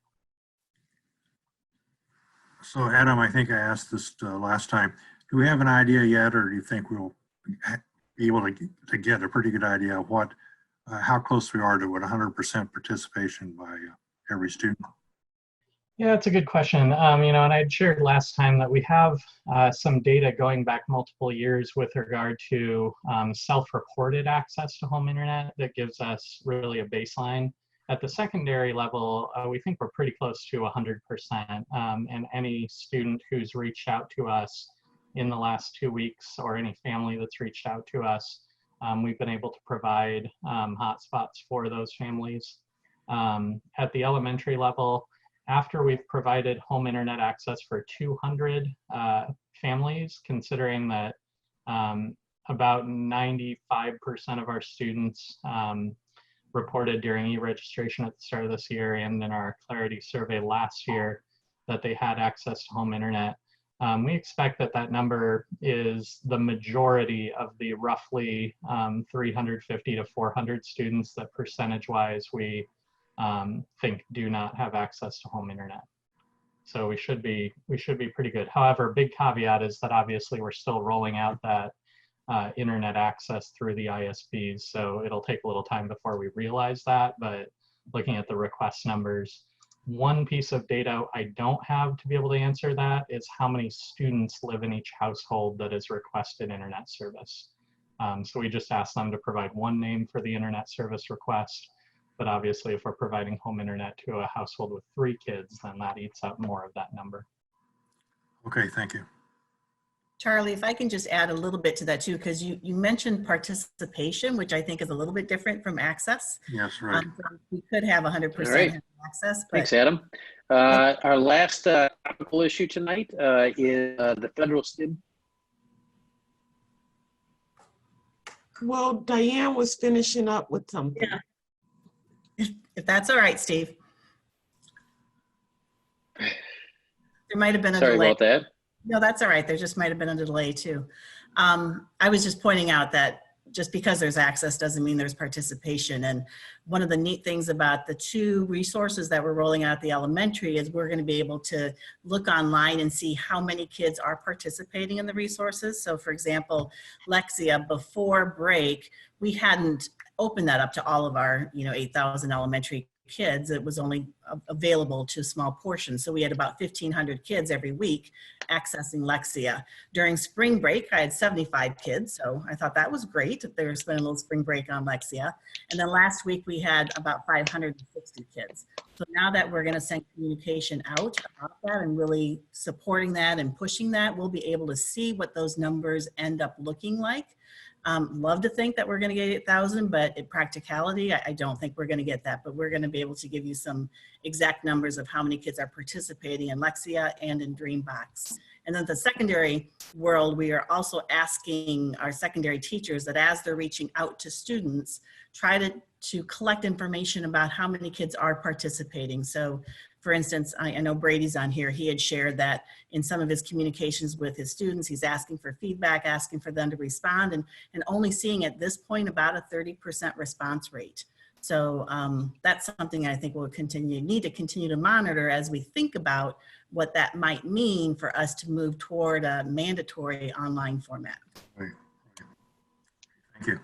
So Adam, I think I asked this last time. Do we have an idea yet, or do you think we'll be able to get a pretty good idea of how close we are to 100% participation by every student? Yeah, that's a good question. And I'd shared last time that we have some data going back multiple years with regard to self-reported access to home internet that gives us really a baseline. At the secondary level, we think we're pretty close to 100%. And any student who's reached out to us in the last 2 weeks, or any family that's reached out to us, we've been able to provide hotspots for those families. At the elementary level, after we've provided home internet access for 200 families, considering that about 95% of our students reported during e-registration at the start of this year and in our Clarity survey last year that they had access to home internet, we expect that number is the majority of the roughly 350 to 400 students that percentage-wise we think do not have access to home internet. So we should be pretty good. However, big caveat is that obviously we're still rolling out that internet access through the ISPs, so it'll take a little time before we realize that. But looking at the request numbers, one piece of data I don't have to be able to answer that is how many students live in each household that has requested internet service. So we just asked them to provide one name for the internet service request. But obviously, if we're providing home internet to a household with 3 kids, then that eats up more of that number. Okay, thank you. Charlie, if I can just add a little bit to that too, because you mentioned participation, which I think is a little bit different from access. Yes, right. So we could have 100% All right. access. But Thanks, Adam. Our last topical issue tonight is the federal stim. Well, Diane was finishing up with something. Yeah. If that's all right, Steve. There might have been a Sorry delay. about that. No, that's all right. There just might have been a delay too. I was just pointing out that just because there's access doesn't mean there's participation. And one of the neat things about the 2 resources that we're rolling out at the elementary is we're going to be able to look online and see how many kids are participating in the resources. So for example, Lexia, before break, we hadn't opened that up to all of our 8,000 elementary kids. It was only available to small portions. So we had about 1,500 kids every week accessing Lexia. During spring break, I had 75 kids. So I thought that was great if they were spending a little spring break on Lexia. And then last week we had about 560 kids. So now that we're going to send communication out about that and really supporting that and pushing that, we'll be able to see what those numbers end up looking like. Love to think that we're going to get 8,000, but in practicality, I don't think we're going to get that. But we're going to be able to give you some exact numbers of how many kids are participating in Lexia and in Dreambox. And then the secondary world, we are also asking our secondary teachers that as they're reaching out to students, try to collect information about how many kids are participating. So for instance, I know Brady's on here. He had shared that in some of his communications with his students, he's asking for feedback, asking for them to respond, and only seeing at this point about a 30% response rate. So that's something I think we'll need to continue to monitor as we think about what that might mean for us to move toward a mandatory online format. Right. Thank you.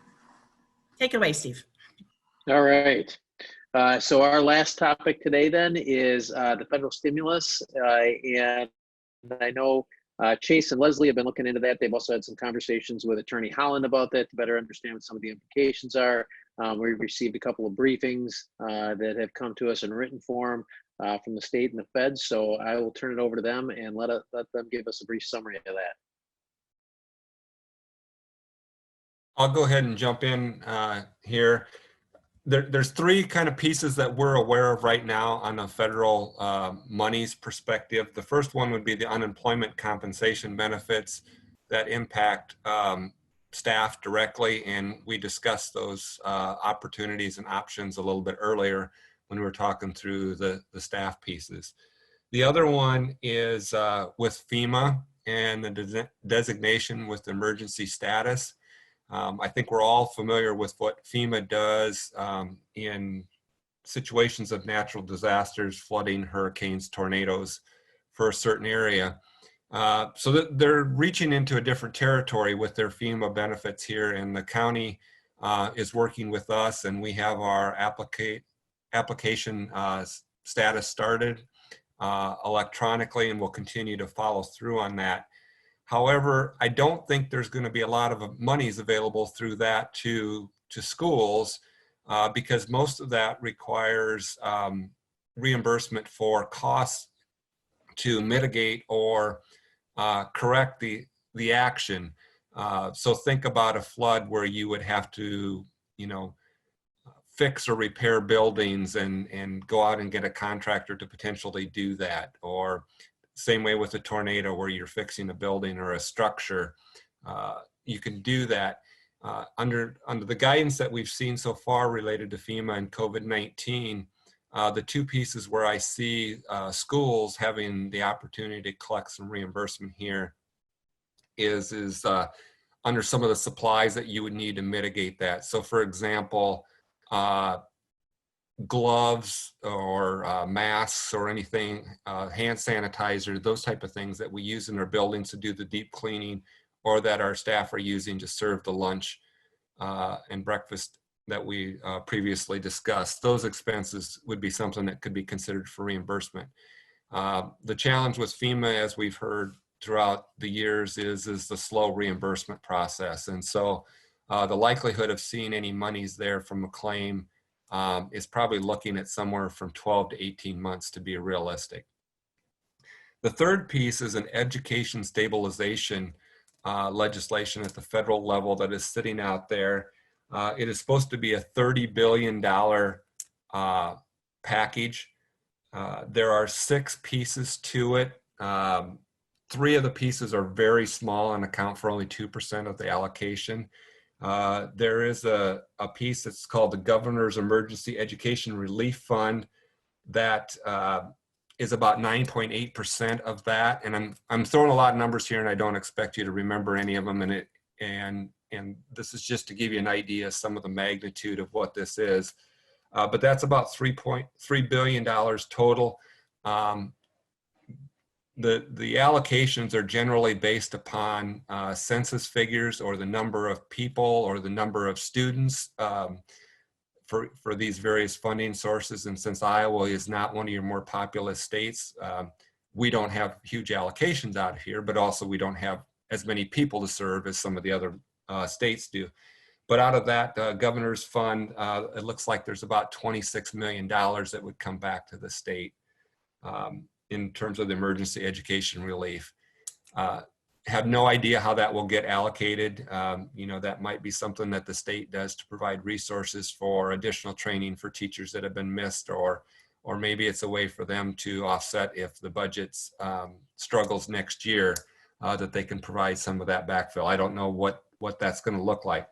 Take it away, Steve. All right. So our last topic today then is the federal stimulus. And I know Chase and Leslie have been looking into that. They've also had some conversations with Attorney Holland about that to better understand what some of the implications are. We've received a couple of briefings that have come to us in written form from the state and the feds. So I will turn it over to them and let them give us a brief summary of that. I'll go ahead and jump in here. There's 3 kind of pieces that we're aware of right now on a federal monies perspective. The first one would be the unemployment compensation benefits that impact staff directly, and we discussed those opportunities and options a little bit earlier when we were talking through the staff pieces. The other one is with FEMA and the designation with emergency status. I think we're all familiar with what FEMA does in situations of natural disasters, flooding, hurricanes, tornadoes for a certain area. So that they're reaching into a different territory with their FEMA benefits here, and the county is working with us, and we have our application status started electronically, and we'll continue to follow through on that. However, I don't think there's going to be a lot of monies available through that to schools because most of that requires reimbursement for costs to mitigate or correct the action. So think about a flood where you would have to, fix or repair buildings and go out and get a contractor to potentially do that, or same way with a tornado where you're fixing a building or a structure. You can do that. Under the guidance that we've seen so far related to FEMA and COVID-19, the 2 pieces where I see schools having the opportunity to collect some reimbursement here is under some of the supplies that you would need to mitigate that. So for example, gloves or masks or anything, hand sanitizer, those type of things that we use in our buildings to do the deep cleaning, or that our staff are using to serve the lunch and breakfast that we previously discussed. Those expenses would be something that could be considered for reimbursement. The challenge with FEMA, as we've heard throughout the years, is the slow reimbursement process. And so the likelihood of seeing any monies there from a claim is probably looking at somewhere from 12 to 18 months to be realistic. The third piece is an education stabilization legislation at the federal level that is sitting out there. It is supposed to be a $30 billion package. There are 6 pieces to it. 3 of the pieces are very small and account for only 2% of the allocation. There is a piece that's called the Governor's Emergency Education Relief Fund that is about 9.8% of that. And I'm throwing a lot of numbers here, and I don't expect you to remember any of them. And this is just to give you an idea of some of the magnitude of what this is. But that's about $3.3 billion total. The allocations are generally based upon census figures or the number of people or the number of students for these various funding sources. And since Iowa is not one of your more populous states, we don't have huge allocations out of here, but also we don't have as many people to serve as some of the other states do. But out of that governor's fund, it looks like there's about $26 million that would come back to the state in terms of the emergency education relief. Have no idea how that will get allocated. You know, that might be something that the state does to provide resources for additional training for teachers that have been missed, or maybe it's a way for them to offset if the budget's struggles next year, that they can provide some of that backfill. I don't know what that's going to look like.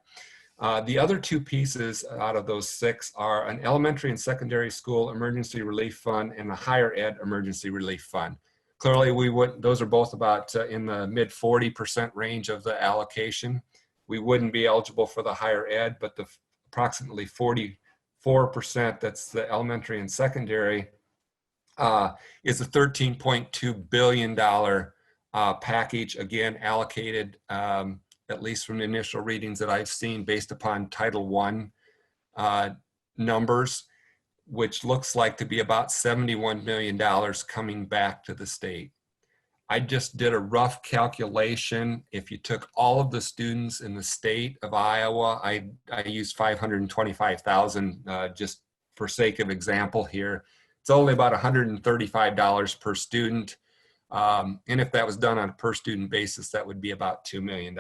The other 2 pieces out of those 6 are an elementary and secondary school emergency relief fund and a higher ed emergency relief fund. Clearly, those are both about in the mid 40% range of the allocation. We wouldn't be eligible for the higher ed, but the approximately 44%, that's the elementary and secondary, is a $13.2 billion package, again, allocated at least from the initial readings that I've seen based upon Title I numbers, which looks like to be about $71 million coming back to the state. I just did a rough calculation. If you took all of the students in the state of Iowa, I used 525,000 just for sake of example here. It's only about $135 per student. And if that was done on a per student basis, that would be about $2 million.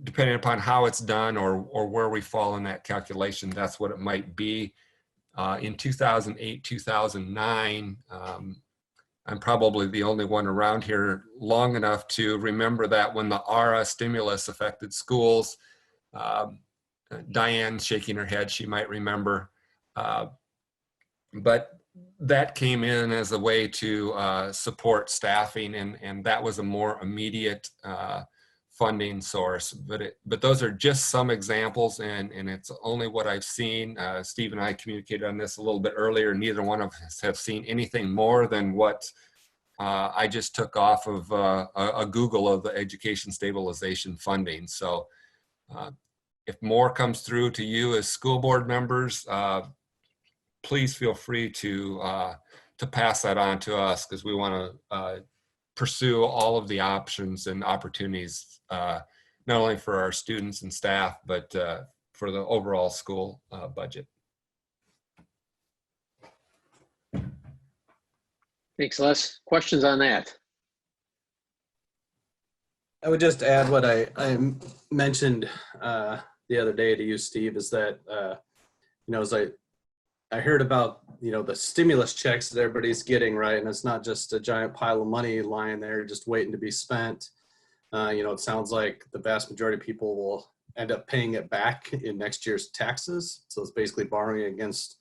Depending upon how it's done or where we fall in that calculation, that's what it might be. In 2008, 2009, I'm probably the only one around here long enough to remember that when the ARA stimulus affected schools, Diane's shaking her head, she might remember. But that came in as a way to support staffing, and that was a more immediate funding source. But those are just some examples, and it's only what I've seen. Steve and I communicated on this a little bit earlier. Neither one of us have seen anything more than what I just took off of a Google of the education stabilization funding. So if more comes through to you as school board members, please feel free to pass that on to us, because we want to pursue all of the options and opportunities, not only for our students and staff, but for the overall school budget. Thanks, Les. Questions on that? I would just add what I mentioned the other day to you, Steve, is that, you know, as I heard about, you know, the stimulus checks that everybody's getting, right? And it's not just a giant pile of money lying there just waiting to be spent. You know, it sounds like the vast majority of people will end up paying it back in next year's taxes. So it's basically borrowing against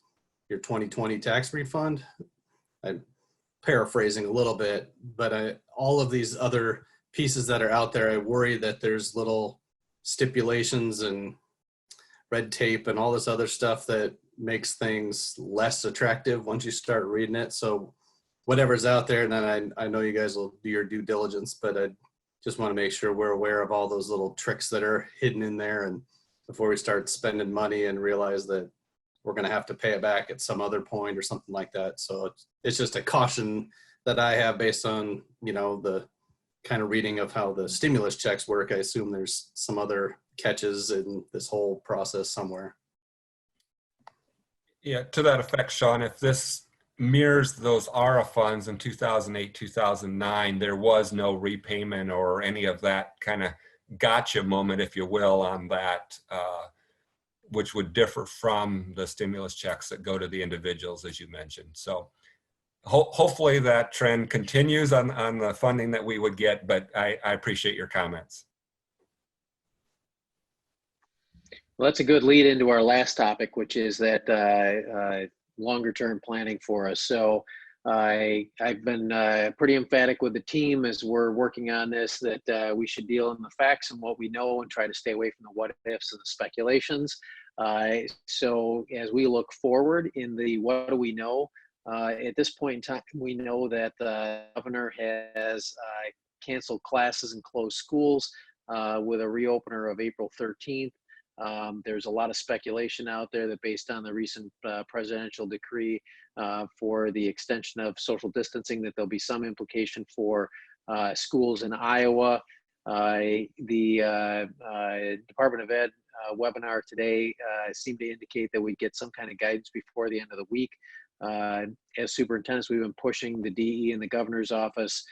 your 2020 tax refund. I'm paraphrasing a little bit, but all of these other pieces that are out there, I worry that there's little stipulations and red tape and all this other stuff that makes things less attractive once you start reading it. So whatever's out there, and then I know you guys will do your due diligence, but I just want to make sure we're aware of all those little tricks that are hidden in there, and before we start spending money and realize that we're going to have to pay it back at some other point or something like that. So it's just a caution that I have based on, you know, the kind of reading of how the stimulus checks work. I assume there's some other catches in this whole process somewhere. Yeah, to that effect, Sean, if this mirrors those ARA funds in 2008, 2009, there was no repayment or any of that kind of gotcha moment, if you will, on that, which would differ from the stimulus checks that go to the individuals, as you mentioned. So hopefully that trend continues on the funding that we would get, but I appreciate your comments. Well, that's a good lead into our last topic, which is that longer term planning for us. So I've been pretty emphatic with the team as we're working on this, that we should deal in the facts and what we know and try to stay away from the what ifs and the speculations. So as we look forward in the what do we know, at this point in time, we know that the governor has canceled classes and closed schools with a reopener of April 13th. There's a lot of speculation out there that based on the recent presidential decree for the extension of social distancing, that there'll be some implication for schools in Iowa. The Department of Ed webinar today seemed to indicate that we'd get some kind of guidance before the end of the week. As superintendents, we've been pushing the DE and the governor's office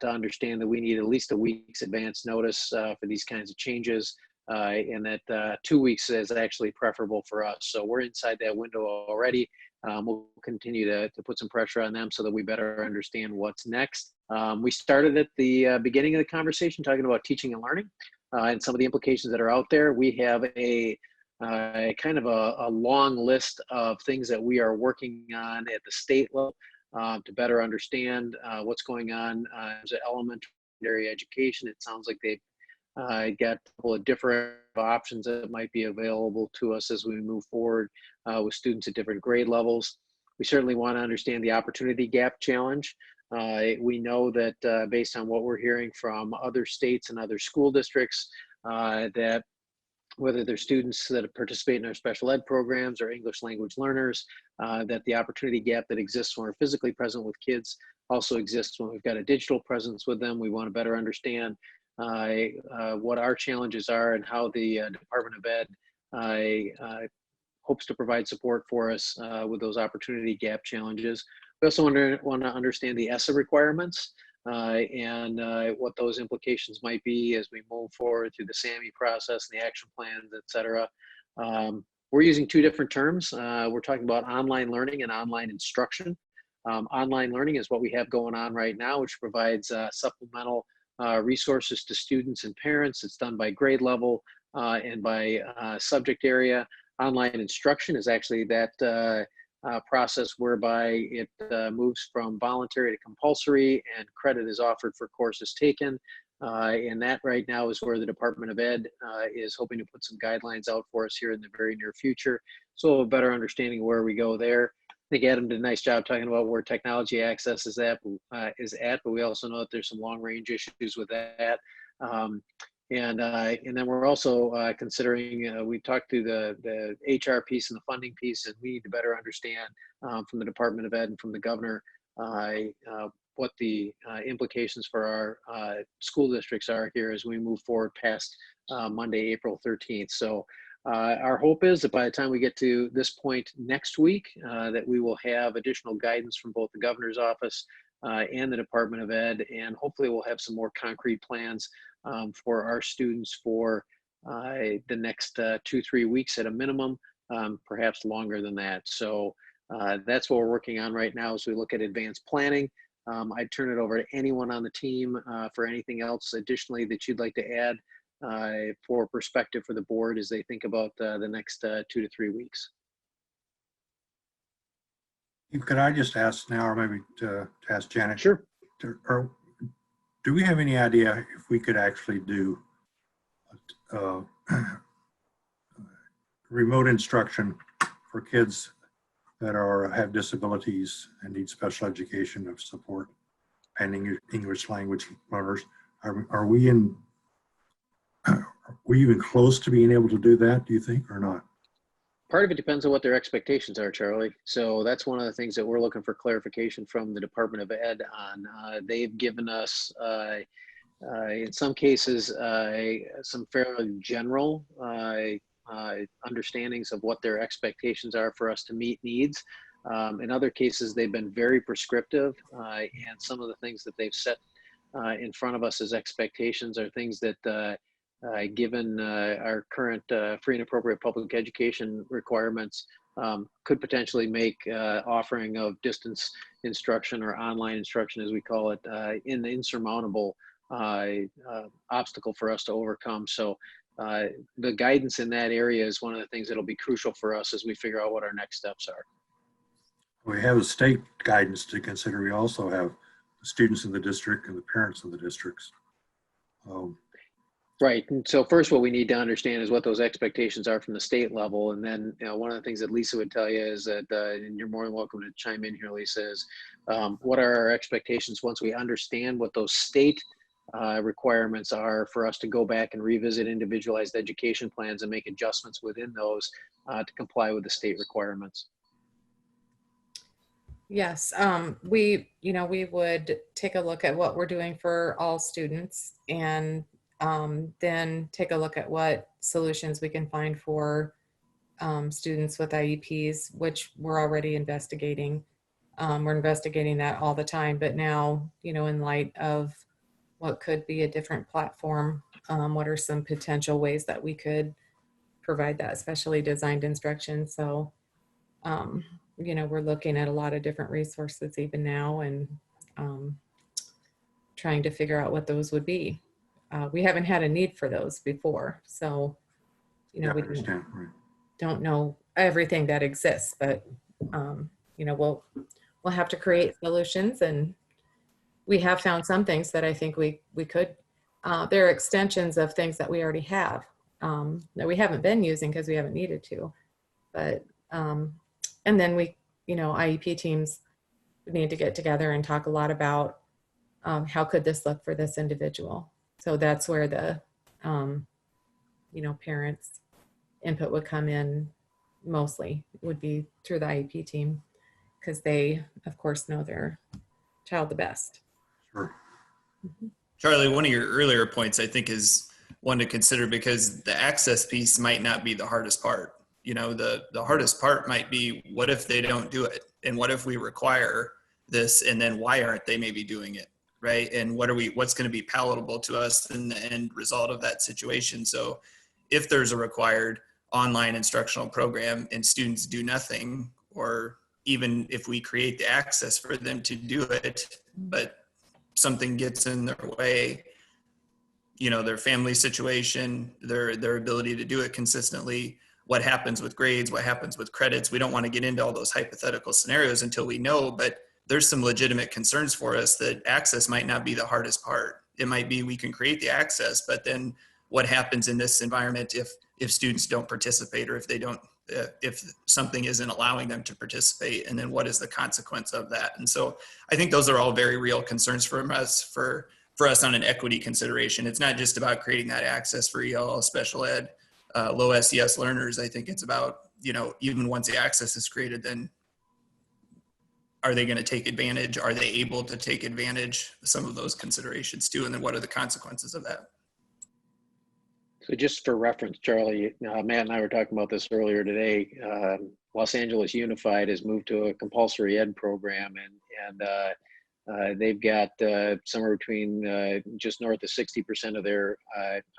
to understand that we need at least a week's advance notice for these kinds of changes. And that 2 weeks is actually preferable for us. So we're inside that window already. We'll continue to put some pressure on them so that we better understand what's next. We started at the beginning of the conversation talking about teaching and learning and some of the implications that are out there. We have a kind of a long list of things that we are working on at the state level to better understand what's going on as elementary education. It sounds like they've got a couple of different options that might be available to us as we move forward with students at different grade levels. We certainly want to understand the opportunity gap challenge. We know that based on what we're hearing from other states and other school districts, that whether they're students that participate in our special ed programs or English language learners, that the opportunity gap that exists when we're physically present with kids also exists when we've got a digital presence with them. We want to better understand what our challenges are and how the Department of Ed hopes to provide support for us with those opportunity gap challenges. We also want to understand the ESSA requirements and what those implications might be as we move forward through the SAMI process and the action plans, et cetera. We're using two different terms. We're talking about online learning and online instruction. Online learning is what we have going on right now, which provides supplemental resources to students and parents. It's done by grade level and by subject area. Online instruction is actually that process whereby it moves from voluntary to compulsory and credit is offered for courses taken. And that right now is where the Department of Ed is hoping to put some guidelines out for us here in the very near future. So a better understanding where we go there. I think Adam did a nice job talking about where technology access is at, but we also know that there's some long range issues with that. And then we're also considering, we talked through the HR piece and the funding piece, and we need to better understand from the Department of Ed and from the governor what the implications for our school districts are here as we move forward past Monday, April 13th. So our hope is that by the time we get to this point next week, that we will have additional guidance from both the governor's office and the Department of Ed, and hopefully we'll have some more concrete plans for our students for the next 2-3 weeks at a minimum, perhaps longer than that. So that's what we're working on right now as we look at advanced planning. I'd turn it over to anyone on the team for anything else additionally that you'd like to add for perspective for the board as they think about the next 2 to 3 weeks. Could I just ask now, or maybe to ask Janet? Sure. Do we have any idea if we could actually do remote instruction for kids that have disabilities and need special education of support and English language learners? Are we even close to being able to do that, do you think, or not? Part of it depends on what their expectations are, Charlie. So that's one of the things that we're looking for clarification from the Department of Ed on. They've given us, in some cases, some fairly general understandings of what their expectations are for us to meet needs. In other cases, they've been very prescriptive, and some of the things that they've set in front of us as expectations are things that, given our current free and appropriate public education requirements, could potentially make offering of distance instruction or online instruction, as we call it, an insurmountable obstacle for us to overcome. So the guidance in that area is one of the things that'll be crucial for us as we figure out what our next steps are. We have a state guidance to consider. We also have the students in the district and the parents in the districts. Right. And so first, what we need to understand is what those expectations are from the state level. And then, one of the things that Lisa would tell you is that, and you're more than welcome to chime in here, Lisa, is what are our expectations once we understand what those state requirements are for us to go back and revisit individualized education plans and make adjustments within those to comply with the state requirements. Yes, we would take a look at what we're doing for all students, and then take a look at what solutions we can find for students with IEPs, which we're already investigating. We're investigating that all the time, but now, in light of what could be a different platform, what are some potential ways that we could provide that specially designed instruction? So, we're looking at a lot of different resources even now, and trying to figure out what those would be. We haven't had a need for those before, so we don't know everything that exists, but we'll have to create solutions, and we have found some things that I think we could. There are extensions of things that we already have that we haven't been using because we haven't needed to, but and then we, IEP teams need to get together and talk a lot about how could this look for this individual. So that's where the, parents' input would come in mostly, would be through the IEP team, because they, of course, know their child the best. Sure. Mm-hmm. Charlie, one of your earlier points, I think, is one to consider, because the access piece might not be the hardest part. The hardest part might be, what if they don't do it? And what if we require this, and then why aren't they maybe doing it? Right. And what's going to be palatable to us in the end result of that situation? So if there's a required online instructional program and students do nothing, or even if we create the access for them to do it, but something gets in their way, their family situation, their ability to do it consistently, what happens with grades, what happens with credits. We don't want to get into all those hypothetical scenarios until we know, but there's some legitimate concerns for us that access might not be the hardest part. It might be we can create the access, but then what happens in this environment if students don't participate, or if something isn't allowing them to participate, and then what is the consequence of that? And so I think those are all very real concerns for us on an equity consideration. It's not just about creating that access for ELL, special ed, low SES learners. I think it's about, even once the access is created, then are they going to take advantage? Are they able to take advantage? Some of those considerations too. And then what are the consequences of that? So just for reference, Charlie, Matt and I were talking about this earlier today. Los Angeles Unified has moved to a compulsory ed program, and they've got somewhere between just north of 60% of their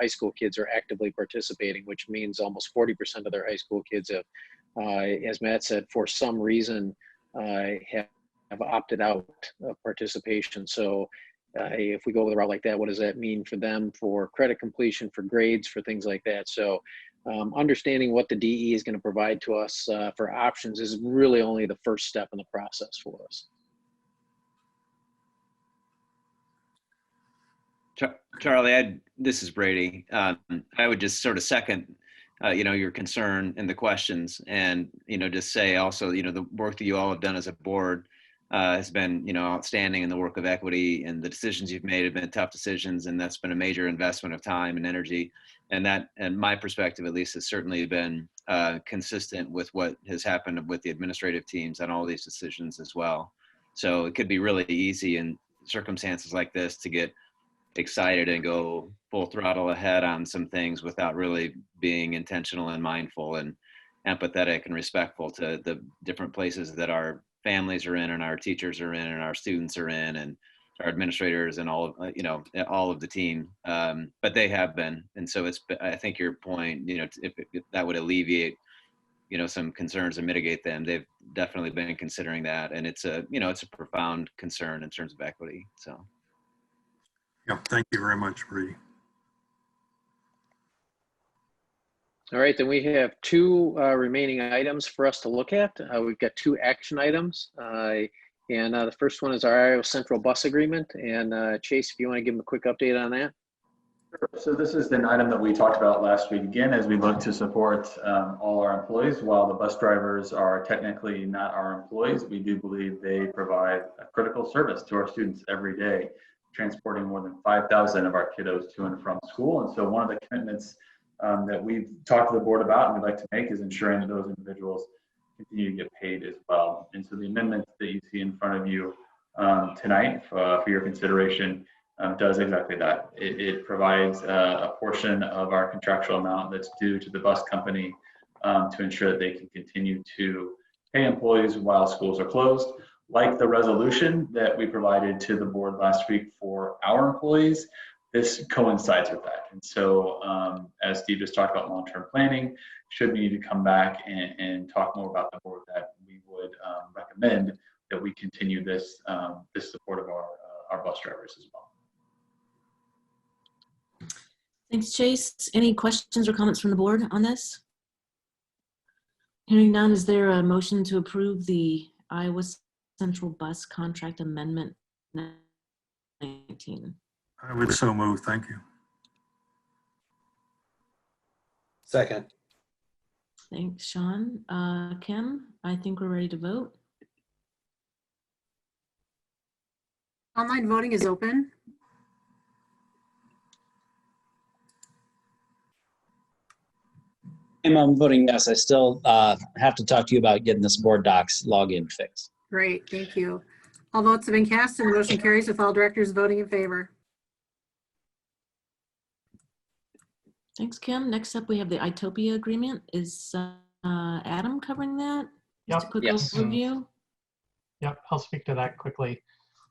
high school kids are actively participating, which means almost 40% of their high school kids have, as Matt said, for some reason, have opted out of participation. So if we go with a route like that, what does that mean for them, for credit completion, for grades, for things like that? So understanding what the DE is going to provide to us for options is really only the first step in the process for us. Charlie, this is Brady. I would just sort of second your concern and the questions, and just say also, the work that you all have done as a board has been outstanding in the work of equity, and the decisions you've made have been tough decisions, and that's been a major investment of time and energy, and that, and my perspective at least, has certainly been consistent with what has happened with the administrative teams on all these decisions as well. So it could be really easy in circumstances like this to get excited and go full throttle ahead on some things without really being intentional and mindful. And empathetic and respectful to the different places that our families are in and our teachers are in and our students are in and our administrators and all of, all of the team. But they have been. And so I think your point, if that would alleviate, some concerns and mitigate them, they've definitely been considering that. And it's a profound concern in terms of equity. So. Yeah, thank you very much, Brady. All right, then we have two remaining items for us to look at. We've got two action items. And the first one is our Iowa Central bus agreement. And Chase, if you want to give them a quick update on that. Sure. So this is an item that we talked about last week again, as we look to support all our employees. While the bus drivers are technically not our employees, we do believe they provide a critical service to our students every day, transporting more than 5,000 of our kiddos to and from school. And so one of the commitments that we've talked to the board about and we'd like to make is ensuring that those individuals continue to get paid as well. And so the amendment that you see in front of you tonight for your consideration does exactly that. It provides a portion of our contractual amount that's due to the bus company to ensure that they can continue to pay employees while schools are closed. Like the resolution that we provided to the board last week for our employees, this coincides with that. And so as Steve just talked about long-term planning, should we need to come back and talk more about the board, that we would recommend that we continue this this support of our bus drivers as well. Thanks, Chase. Any questions or comments from the board on this? Hearing none, is there a motion to approve the Iowa Central Bus Contract Amendment 19? I would so move. Thank you. Second. Thanks, Sean. Kim, I think we're ready to vote. Online voting is open. I'm voting yes. I still have to talk to you about getting this board docs login fixed. Great, thank you. All votes have been cast and the motion carries with all directors voting in favor. Thanks, Kim. Next up, we have the Itopia agreement. Is Adam covering that? Just a quick overview. Yep, I'll speak to that quickly.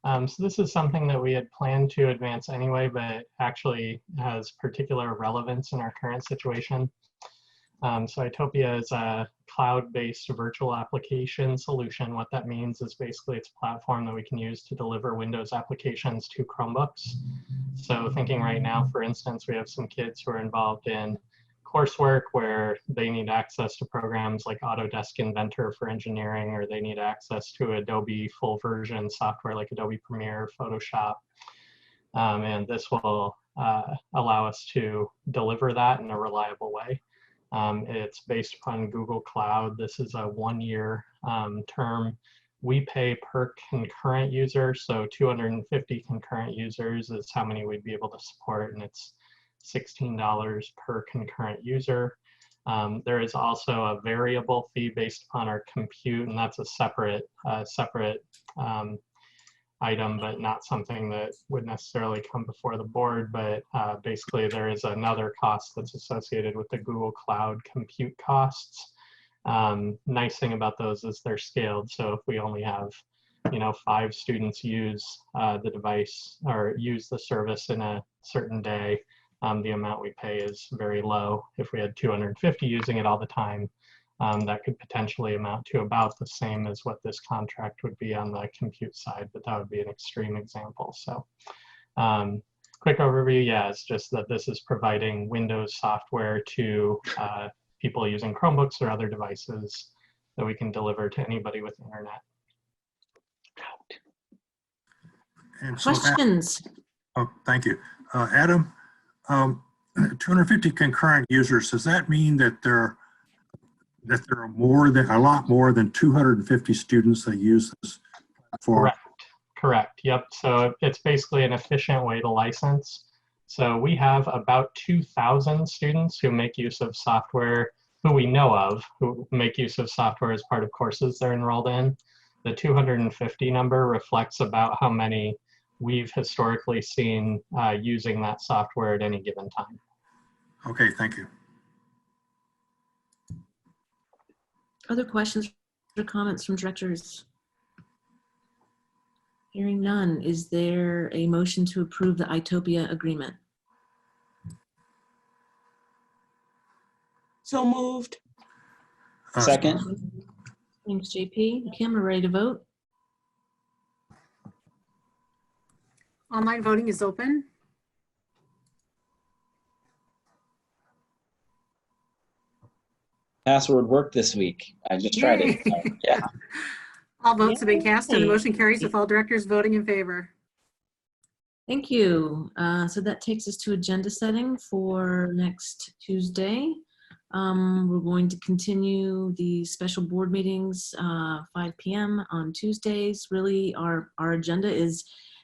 So this is something that we had planned to advance anyway, but actually has particular relevance in our current situation. So Itopia is a cloud-based virtual application solution. What that means is basically it's a platform that we can use to deliver Windows applications to Chromebooks. So thinking right now, for instance, we have some kids who are involved in coursework where they need access to programs like Autodesk Inventor for engineering, or they need access to Adobe full version software like Adobe Premiere, Photoshop. And this will allow us to deliver that in a reliable way. It's based upon Google Cloud. This is a 1-year term. We pay per concurrent user, so 250 concurrent users is how many we'd be able to support, and it's $16 per concurrent user. There is also a variable fee based upon our compute, and that's a separate item, but not something that would necessarily come before the board. But basically there is another cost that's associated with the Google Cloud compute costs. Nice thing about those is they're scaled. So if we only have 5 students use the device or use the service in a certain day, the amount we pay is very low. If we had 250 using it all the time, that could potentially amount to about the same as what this contract would be on the compute side, but that would be an extreme example. So quick overview, yeah, it's just that this is providing Windows software to people using Chromebooks or other devices that we can deliver to anybody with internet. And so questions? Thank you. Adam, 250 concurrent users, does that mean that there are a lot more than 250 students that use this platform? Correct. Yep. So it's basically an efficient way to license. So we have about 2,000 students who make use of software, who we know of, who make use of software as part of courses they're enrolled in. The 250 number reflects about how many we've historically seen using that software at any given time. Okay, thank you. Other questions or comments from directors? Hearing none, is there a motion to approve the Itopia agreement? So moved. Second. Thanks, JP. Kim, we're ready to vote. Online voting is open. Password worked this week. I just tried it. So, yeah. All votes have been cast and the Yay. motion carries with all directors voting in favor. Thank you. So that takes us to agenda setting for next Tuesday. We're going to continue the special board meetings 5 p.m. on Tuesdays. Really, our agenda is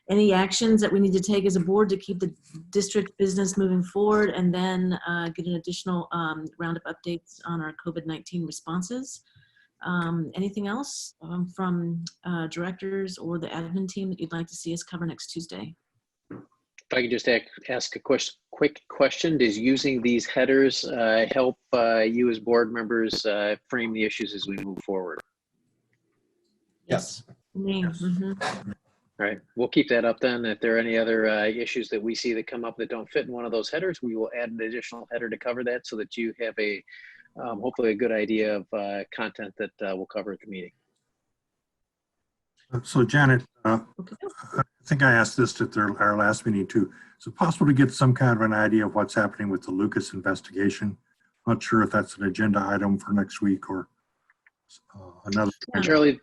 any actions that we need to take as a board to keep the district business moving forward, and then get an additional round of updates on our COVID-19 responses. Anything else from directors or the admin team that you'd like to see us cover next Tuesday? If I could just ask a quick question, does using these headers help you as board members frame the issues as we move forward? Yes. Mm-hmm. All right, we'll keep that up then. If there are any other issues that we see that come up that don't fit in one of those headers, we will add an additional header to cover that so that you have a hopefully a good idea of content that we'll cover at the meeting. So Janet, I think I asked this at our last meeting too. Is it possible to get some kind of an idea of what's happening with the Lucas investigation? Not sure if that's an agenda item for next week or another. Charlie,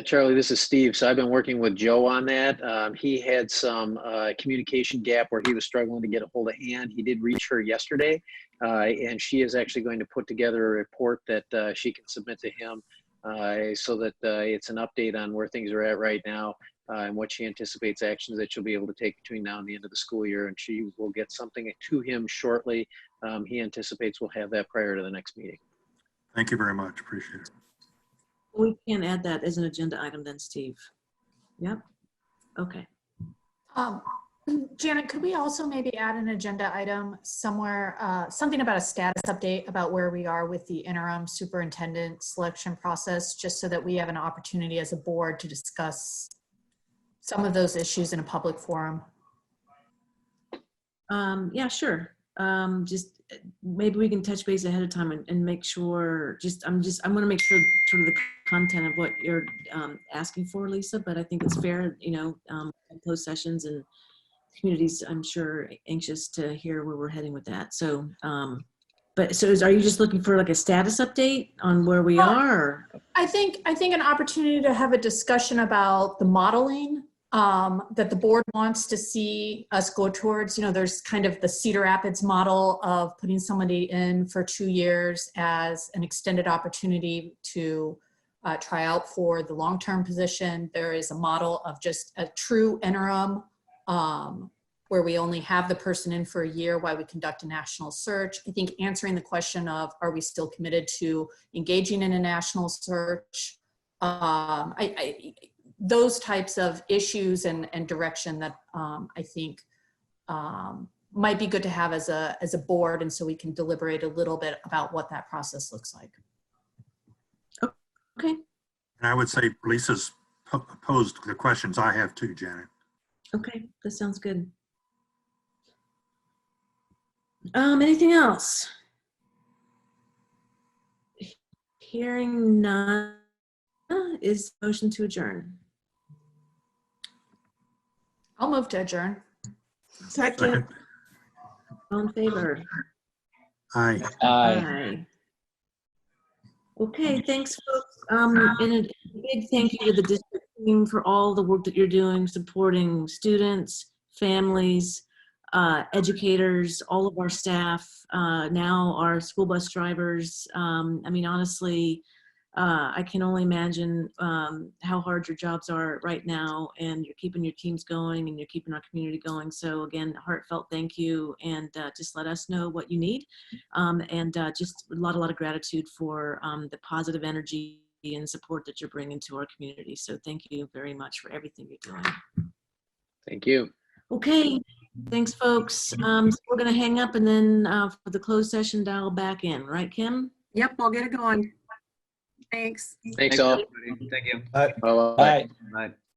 Charlie, this is Steve. So I've been working with Joe on that. He had some communication gap where he was struggling to get a hold of Ann. He did reach her yesterday, and she is actually going to put together a report that she can submit to him so that it's an update on where things are at right now and what she anticipates actions that she'll be able to take between now and the end of the school year. And she will get something to him shortly. He anticipates we'll have that prior to the next meeting. Thank you very much. Appreciate it. We can add that as an agenda item then, Steve. Yep. Okay. Janet, could we also maybe add an agenda item somewhere, something about a status update about where we are with the interim superintendent selection process, just so that we have an opportunity as a board to discuss some of those issues in a public forum? Yeah, sure. Just maybe we can touch base ahead of time and make sure, I'm going to make sure sort of the content of what you're asking for, Lisa, but I think it's fair, you know, closed sessions and communities, I'm sure, anxious to hear where we're heading with that. So, are you just looking for like a status update on where we are? I think an opportunity to have a discussion about the modeling that the board wants to see us go towards. You know, there's kind of the Cedar Rapids model of putting somebody in for 2 years as an extended opportunity to try out for the long-term position. There is a model of just a true interim where we only have the person in for a year while we conduct a national search. I think answering the question of, are we still committed to engaging in a national search? Those types of issues and direction that I think might be good to have as a board, and so we can deliberate a little bit about what that process looks like. Okay. And I would say Lisa's posed the questions I have too, Janet. Okay, that sounds good. Anything else? Hearing none, is motion to adjourn. I'll move to adjourn. Second. All in favor? Aye. Aye. Okay, thanks, folks. And a big thank you to the district team for all the work that you're doing, supporting students, families, educators, all of our staff, now our school bus drivers. I mean, honestly, I can only imagine how hard your jobs are right now, and you're keeping your teams going and you're keeping our community going. So again, heartfelt thank you, and just let us know what you need. And just a lot of gratitude for the positive energy and support that you're bringing to our community. So thank you very much for everything you're doing. Thank you. Okay, thanks, folks. So we're going to hang up and then for the closed session, dial back in, right, Kim? Yep, I'll get it going. Thanks. Thanks all. everybody. Thank you. Bye. Bye. Bye.